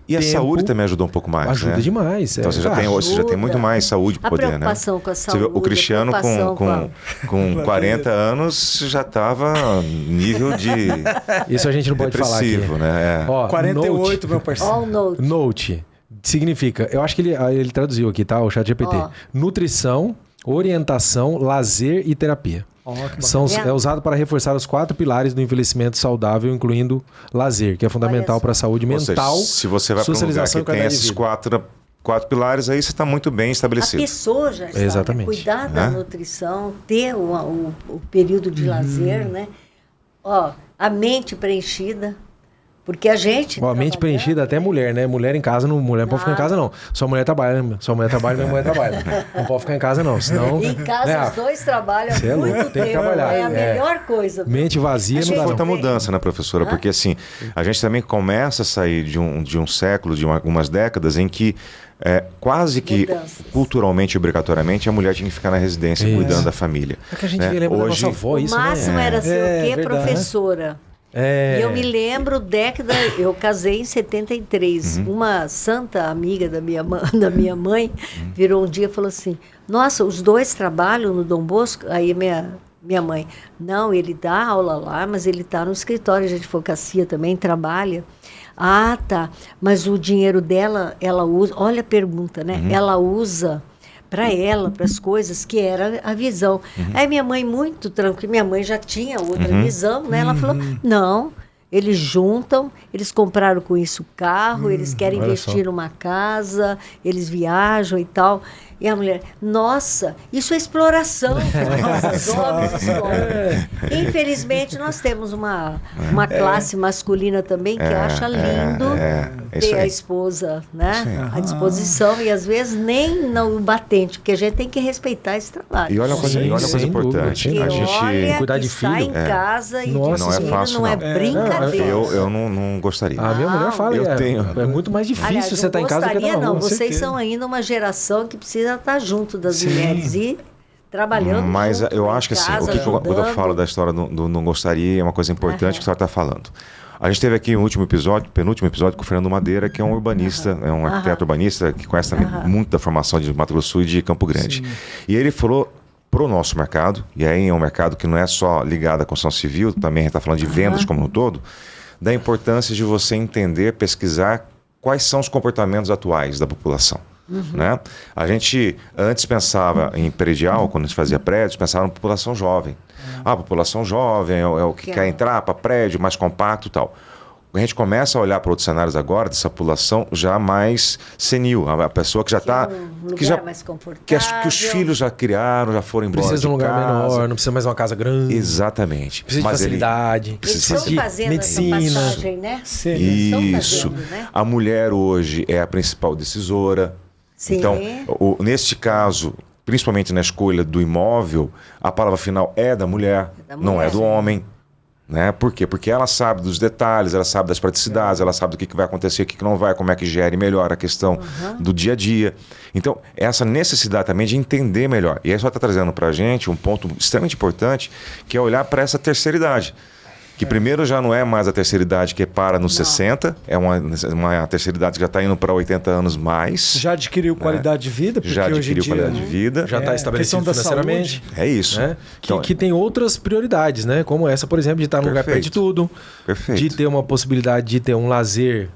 E a saúde também ajudou um pouco mais. Ajuda, né? Demais. Então você já tem muito mais saúde para poder, né? Preocupação com a saúde. Você vê, o Cristiano com 40 anos já estava nível de. Isso a gente não pode falar aqui. Né? Ó, 48, Note, meu parceiro. Note significa. Eu acho que ele traduziu aqui, tá? O ChatGPT. Nutrição, orientação, lazer e terapia. É usado para reforçar os 4 pilares do envelhecimento saudável, incluindo lazer, que é fundamental para a saúde mental, seja, se você vai para um lugar que tem esses 4 pilares, aí você está muito bem estabelecido. A pessoa já está, exatamente, cuidar da nutrição, ter o período de lazer, né? Ó, a mente preenchida. Porque a gente... A mente preenchida até mulher, né? Mulher em casa, mulher não pode ficar em casa, não. Sua mulher trabalha, minha mulher trabalha. Não pode ficar em casa, não. Senão, em casa, os dois trabalham muito tempo. Tem que trabalhar. É a melhor coisa. Mente vazia não dá, não. Foi mudança, né, professora? Porque, assim, a gente também começa a sair de um século, de algumas décadas, em que quase que culturalmente e obrigatoriamente a mulher tinha que ficar na residência cuidando da família. É que a gente lembra da nossa avó, isso, né? O máximo era ser o quê? Verdade. Professora. E eu me lembro, eu casei em 73. Uma santa amiga da minha mãe virou um dia e falou assim: nossa, os dois trabalham no Dom Bosco? Aí minha mãe: não, ele dá aula lá, mas ele está no escritório de advocacia também, trabalha. Ah, tá. Mas o dinheiro dela, ela usa... Olha a pergunta, né? Ela usa para ela, para as coisas, que era a visão. Aí minha mãe, muito tranquila, minha mãe já tinha outra visão, né? Ela falou, não, eles juntam, eles compraram com isso carro, eles querem investir numa casa, eles viajam e tal. E a mulher, nossa, isso é exploração. Nossa, os homens exploram. Infelizmente, nós temos uma classe masculina também que acha lindo ter a esposa, né, à disposição e às vezes nem no batente, porque a gente tem que respeitar esse trabalho. E olha uma coisa importante. A gente cuidar de filho. Sai em casa e não é fácil, não é brincadeira. Eu não gostaria. A minha mulher fala, é muito mais difícil. Aliás, você estar em casa do que estar na rua. Vocês são ainda uma geração que precisa estar junto das mulheres e trabalhando. Mas junto, eu acho que assim, quando eu falo da história do não gostaria, é uma coisa importante que a senhora está falando. A gente teve aqui o penúltimo episódio com o Fernando Madeira, que é um urbanista, é um arquiteto urbanista que conhece também muito da formação de Mato Grosso do Sul e de Campo Grande. Sim. E ele falou pro nosso mercado, e aí é um mercado que não é só ligado à construção civil, também a gente está falando de vendas como um todo, da importância de você entender, pesquisar quais são os comportamentos atuais da população. Né? A gente antes pensava em predial, quando a gente fazia prédios, pensava na população jovem. A população jovem é o que quer entrar para prédio mais compacto e tal. A gente começa a olhar para outros cenários agora dessa população já mais senil, a pessoa que já está mais confortável, que os filhos já criaram, já foram embora. Precisa de um lugar menor, não precisa mais de uma casa grande. Exatamente. Precisa de facilidade, precisa de medicina, passagem, né? Isso. Fazendo, né? A mulher hoje é a principal decisora. Sim. Então, neste caso, principalmente na escolha do imóvel, a palavra final é da mulher, não é do homem. Né? Por quê? Porque ela sabe dos detalhes, ela sabe das praticidades, ela sabe do que vai acontecer, o que não vai, como é que gere melhor a questão do dia a dia. Então, essa necessidade também de entender melhor. E aí só está trazendo para a gente um ponto extremamente importante, que é olhar para essa terceira idade. Que primeiro já não é mais a terceira idade que para nos 60, é uma terceira idade que já está indo para 80 anos mais. Já adquiriu qualidade de vida, porque já adquiriu hoje em dia, qualidade de vida. Já está estabelecido financeiramente. É isso. Né? Que tem outras prioridades, né? Como essa, por exemplo, de estar num lugar perto de tudo. Perfeito. De ter uma possibilidade de ter um lazer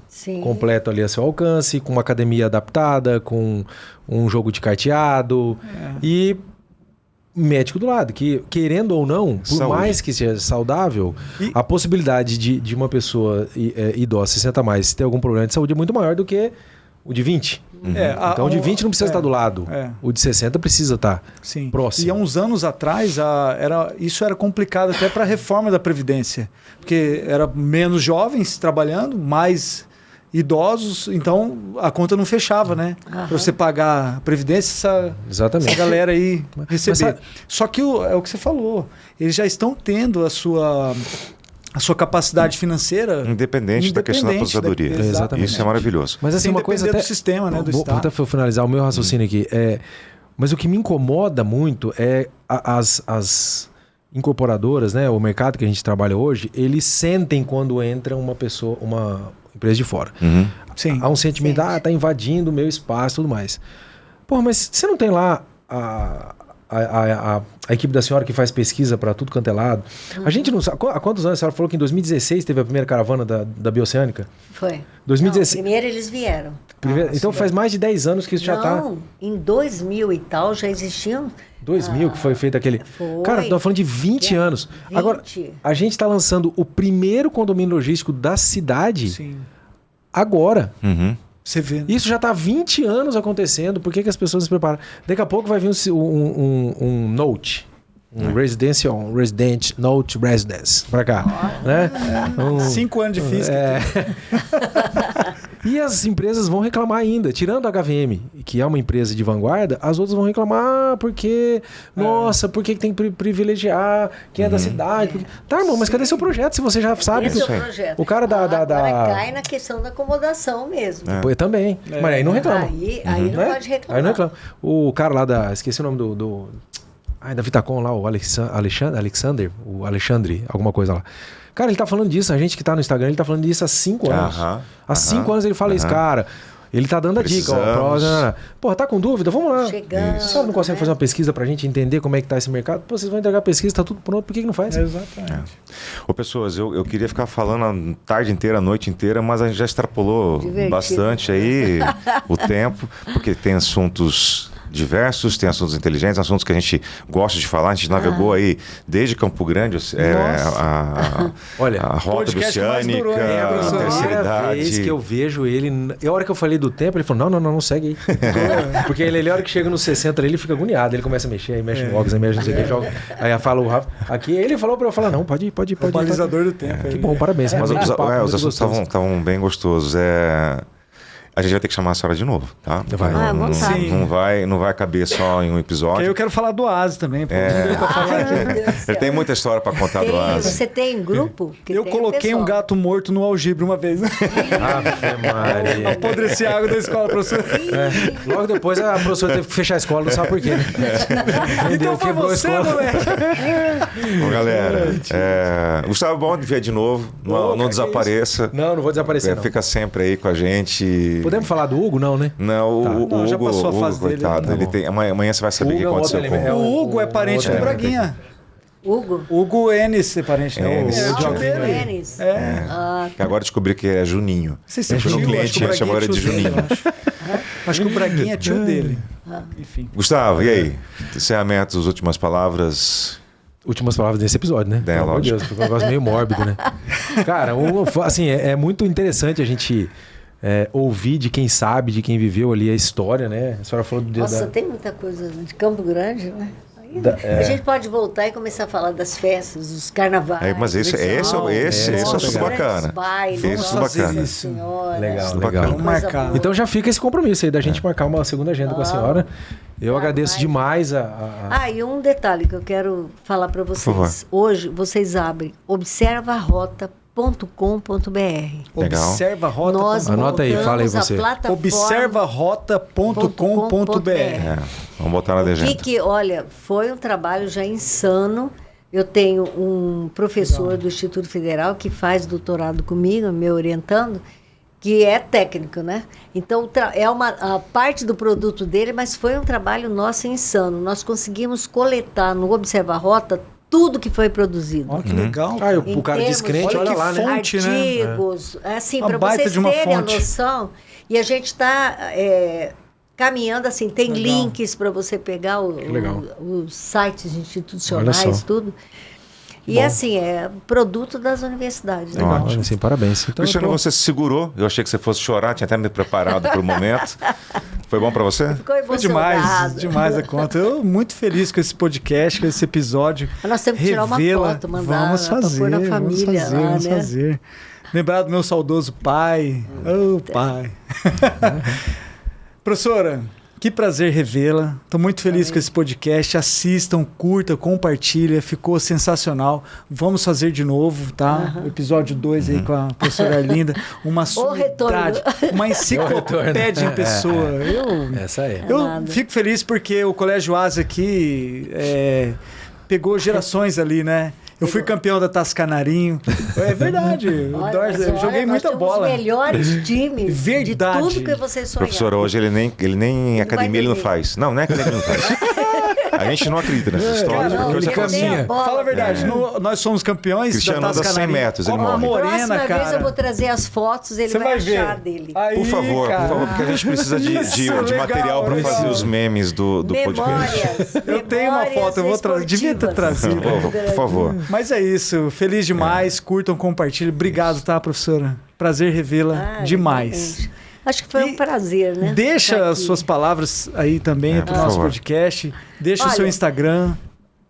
completo ali a seu alcance, com uma academia adaptada, com um jogo de carteado e médico do lado, que querendo ou não, por mais que seja saudável, a possibilidade de uma pessoa idosa, 60 a mais, ter algum problema de saúde é muito maior do que o de 20. Então o de 20 não precisa estar do lado. O de 60 precisa estar próximo. E há uns anos atrás, isso era complicado até para a reforma da Previdência. Porque era menos jovens trabalhando, mais idosos, então a conta não fechava, né? Para você pagar a Previdência, essa galera aí receber. Só que é o que você falou, eles já estão tendo a sua capacidade financeira independente da questão da aposentadoria. Exatamente. Isso é maravilhoso. Mas assim, uma coisa até do sistema, né, do Estado. Vou até finalizar o meu raciocínio aqui. Mas o que me incomoda muito é as incorporadoras, né, o mercado que a gente trabalha hoje, eles sentem quando entra uma empresa de fora. Há um sentimento, tá invadindo o meu espaço e tudo mais. Pô, mas você não tem lá a equipe da senhora que faz pesquisa para tudo quanto é lado? A gente não sabe. Há quantos anos a senhora falou que em 2016 teve a primeira caravana da Bioceânica? Foi. 2016. Não, primeiro eles vieram. Então faz mais de 10 anos que isso já tá... Não, em 2000 e tal já existiam... 2000 que foi feito aquele... Foi. Cara, tô falando de 20 anos. 20. Agora, a gente tá lançando o primeiro condomínio logístico da cidade agora. Você vê, né? Isso já tá há 20 anos acontecendo. Por que as pessoas se preparam? Daqui a pouco vai vir um Note. Resident Note Residence pra cá, né? 5 anos de física. E as empresas vão reclamar ainda. Tirando a HVM, que é uma empresa de vanguarda, as outras vão reclamar porque... Nossa, por que tem que privilegiar quem é da cidade? Porque... Tá, irmão, mas cadê seu projeto se você já sabe? Esse é o projeto. O cara Agora cai na questão da acomodação mesmo. Eu também. Mas aí não reclama. Aí não pode reclamar. Aí não reclama. O cara lá da... Esqueci o nome da Vitacom lá, o Alexandre, alguma coisa lá. Cara, ele tá falando disso, a gente que tá no Instagram, ele tá falando disso há 5 anos. Há 5 anos ele fala isso, cara. Ele tá dando a dica, ó. Porra, tá com dúvida? Vamos lá. Chegando, Você não consegue fazer uma pesquisa pra gente entender como é que tá esse mercado? Pô, vocês vão entregar a pesquisa, tá tudo pronto, por que não faz? Exatamente. Ô, pessoas, eu queria ficar falando a tarde inteira, a noite inteira, mas a gente já extrapolou bastante aí o tempo, porque tem assuntos diversos, tem assuntos inteligentes, assuntos que a gente gosta de falar. A gente navegou aí desde Campo Grande, Olha, a rota oceânica, a terceira vez que eu vejo ele, a hora que eu falei do tempo, ele falou, não segue aí. Porque ele, a hora que chega nos 60, ele fica agoniado, ele começa a mexer, aí mexe no óculos, aí mexe não sei o que, joga. Aí fala o Rafa, aqui ele falou pra eu falar, não, pode ir. O balizador do tempo. Que bom, parabéns. Mas os assuntos estavam bem gostosos. A gente vai ter que chamar a senhora de novo, tá? Não vai caber só em um episódio. Porque eu quero falar do Oase também. Ele tem muita história para contar do Oase. Você tem grupo? Eu coloquei um gato morto no algibre uma vez. Ave Maria. Apodrecer a água da escola, professor. Logo depois a professora teve que fechar a escola, não sabe por quê. Então foi você, moleque. Bom, galera, Gustavo, bom de ver de novo. Não desapareça. Não vou desaparecer. Fica sempre aí com a gente. Podemos falar do Hugo, não, né? Não, o Hugo já passou a fase dele. Coitado, ele tem, amanhã você vai saber o que aconteceu com ele. O Hugo é parente do Braguinha. Hugo Enes é parente, né? Enes. O Enes. Que agora descobri que é Juninho. Você foi no cliente, ele chamou ele de Juninho. Acho que o Braguinha é tio dele. Enfim. Gustavo, e aí? Encerramento, últimas palavras. Últimas palavras desse episódio, né? Pelo amor de Deus, ficou um negócio meio mórbido, né? Cara, assim, é muito interessante a gente... ouvir de quem sabe, de quem viveu ali a história, né? A senhora falou do dia Nossa, tem muita coisa de Campo Grande, né? A gente pode voltar e começar a falar das festas, dos carnavais. Mas esse é assunto bacana. Esse é bacana. Legal. Vamos marcar. Então já fica esse compromisso aí da gente marcar uma segunda agenda com a senhora. Eu agradeço demais e um detalhe que eu quero falar para vocês. Hoje vocês abrem observarota.com.br. Observa a Rota. Anota aí, fala aí você. Observarota.com.br. Vamos botar na legenda. Olha, foi um trabalho já insano. Eu tenho um professor do Instituto Federal que faz doutorado comigo, me orientando, que é técnico, né? Então, a parte do produto dele, mas foi um trabalho nosso insano. Nós conseguimos coletar no Observa Rota tudo que foi produzido. Olha que legal. O cara descrente, olha lá, né? Artigos, assim, para vocês terem a noção. E a gente está caminhando, assim, tem links para você pegar os sites institucionais, tudo. E assim, é produto das universidades. Né? Ótimo. Assim, parabéns. Então, Cristiano, você se segurou. Eu achei que você fosse chorar, tinha até me preparado para o momento. Foi bom para você? Foi demais a conta. Eu muito feliz com esse podcast, com esse episódio. Nós temos que tirar uma foto, mandar vamos fazer na família. Vamos fazer. Lembrar do meu saudoso pai. Pai. Professora, que prazer revê-la. Estou muito feliz com esse podcast. Assistam, curtam, compartilhem. Ficou sensacional. Vamos fazer de novo, tá? Episódio 2 aí com a professora Arlinda. Uma sumidade, uma enciclopédia em pessoa. Essa é. Eu fico feliz porque o Colégio Oase aqui pegou gerações ali, né? Eu fui campeão da Taça Canarinho. É verdade. Eu joguei muita bola. Os melhores times de tudo que vocês sonharam. Professor, hoje ele nem academia ele não faz. Não é academia ele não faz. A gente não acredita nessa história. Não, ele caminha. Fala a verdade, nós somos campeões Cristiano da anda Tasca 100 Canarim. metros, ele Como a morre. morena, Próxima cara. vez eu vou trazer as fotos, ele Você vai vai achar ver. dele. Aí, Por favor, cara. porque a gente precisa de Isso, de legal, material para legal. fazer os memes do podcast. Memórias. Eu tenho uma foto, eu vou trazer. Devia ter trazido. Por favor. Mas é isso, feliz demais, curtam, compartilhem. Obrigado, tá, professora? Prazer revê-la demais. Exatamente. Acho que foi um prazer, né? Deixa estar as aqui. suas palavras aí também pro nosso favor. podcast. Deixa o Olha, seu Instagram.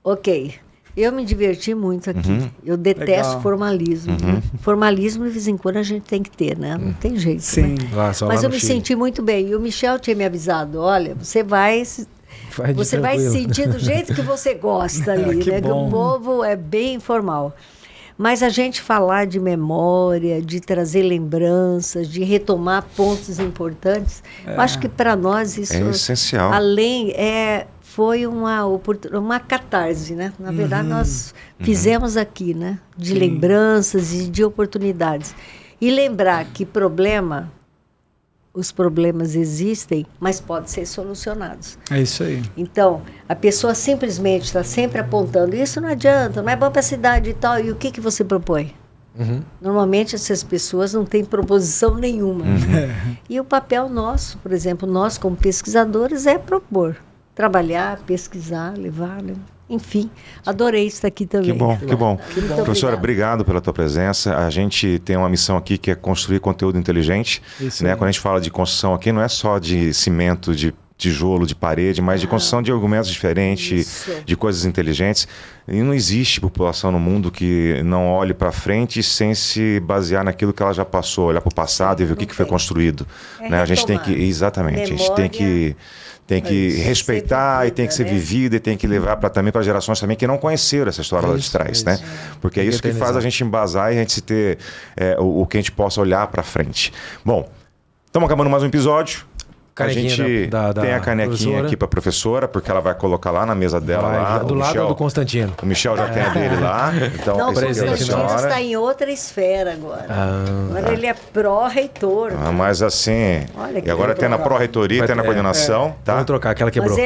Ok. Eu me diverti muito aqui. Eu detesto Legal. formalismo. Né? Formalismo, de vez em quando, a gente tem que ter, né? Não tem jeito. Sim. Né? Lá, só Mas lá eu no me Chile. senti muito bem. E o Michel tinha me avisado: olha, você vai se tranquilo. sentir do jeito que você gosta ali, Que né? Que bom. o povo é bem informal. Mas a gente falar de memória, de trazer lembranças, de retomar pontos importantes, eu acho que para nós isso É essencial. além foi uma catarse, né? Na verdade, nós fizemos aqui, né? De lembranças e de oportunidades. E lembrar que os problemas existem, mas podem ser solucionados. É isso aí. Então, a pessoa simplesmente está sempre apontando, isso não adianta, não é bom para a cidade e tal. E o que você propõe? Normalmente essas pessoas não têm proposição nenhuma. E o papel nosso, por exemplo, nós como pesquisadores, é propor. Trabalhar, pesquisar, levar, né? Enfim, adorei estar aqui também. Que bom, que bom. Muito Professora, obrigada. obrigado pela tua presença. A gente tem uma missão aqui que é construir conteúdo inteligente. Isso Né? aí. Quando a gente fala de construção aqui, não é só de cimento, de tijolo, de parede, mas de construção de argumentos diferentes, Isso. de coisas inteligentes. E não existe população no mundo que não olhe para frente sem se basear naquilo que ela já passou, olhar para o passado e ver o que foi tem. construído. É Né? A gente tem que, retomar. exatamente, a gente tem que isso. respeitar Ser e tem que ser vivida, né? vivida e tem que levar também para gerações também que não conheceram essa história lá de Isso, trás, é né? isso. Porque é Tem que isso que faz eternizar. a gente embasar e a gente se ter o que a gente possa olhar para frente. Bom, estamos acabando mais um episódio. A Canequinha gente da tem a canequinha professora. aqui para a professora, porque ela vai colocar lá na mesa dela. Vai, lá. do O lado Michel- do Constantino. O Michel já tem a dele lá. Então, Não, o esse aqui é da presente, Constantino senhora. está em outra esfera agora. Agora ele é pró-reitor. Ah, mas assim, Olha que e agora tem na legal. pró-reitoria, tem na coordenação, tá? Vamos trocar, aquela quebrou. Mas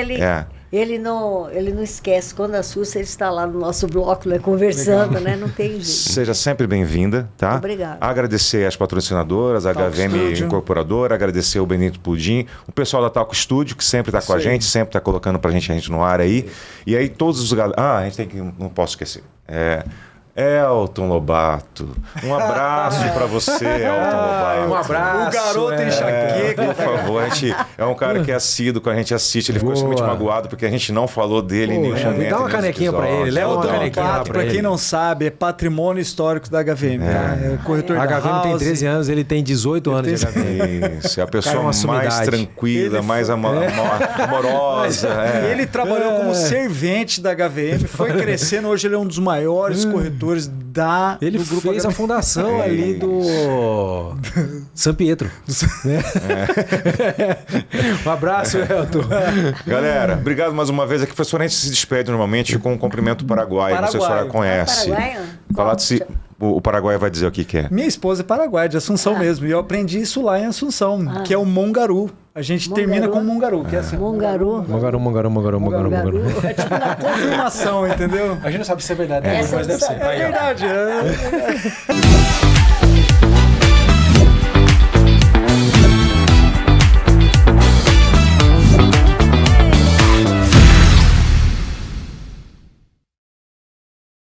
ele não esquece. Quando assusta, ele está lá no nosso bloco, né, conversando, né? Não tem jeito. Seja sempre bem-vinda, tá? Obrigada. Agradecer as patrocinadoras, a Talco HVM Studio. Incorporadora, agradecer o Benito Pudim, o pessoal da Talco Studio, que sempre está com a Isso aí. gente, sempre está colocando pra gente no ar aí. E aí todos os... a gente tem que... Não posso esquecer. Elton Lobato. Um abraço pra você, Elton Lobato. Um abraço. O garoto enxaqueca. Por favor, a gente é um cara que é assíduo, quando a gente assiste, ele ficou extremamente Boa. magoado porque a gente não falou dele em nenhum Poxa, momento. dá uma nesse canequinha pra episódio. ele, leva uma Odonto canequinha lá Pato, pra pra ele. quem não sabe, é patrimônio histórico da HVM. Tá? É corretor A da HVM tem House. 13 anos, ele tem 18 anos de HVM. Isso, é a pessoa Cara, uma mais sumidade. tranquila, Ele mais amorosa. Ele trabalhou como servente da HVM, foi crescendo, hoje ele é um dos maiores corretores Ele do grupo fez a HVM. fundação ali do São Pietro. né? Um abraço, Elton. Galera, obrigado mais uma vez. Aqui, professor, a gente se despede normalmente com um cumprimento paraguaio. Não sei se a senhora conhece. Paraguaio? Falar se o Paraguai vai dizer o que é. Minha esposa é paraguaia, de Assunção mesmo. E eu aprendi isso lá em Assunção, que é o Mongaru. A gente termina com Mongaru, que é assim. Mongaru. Mongaru. É tipo uma confirmação, entendeu? A gente não sabe se é verdade, Essa mas deve ser. É verdade.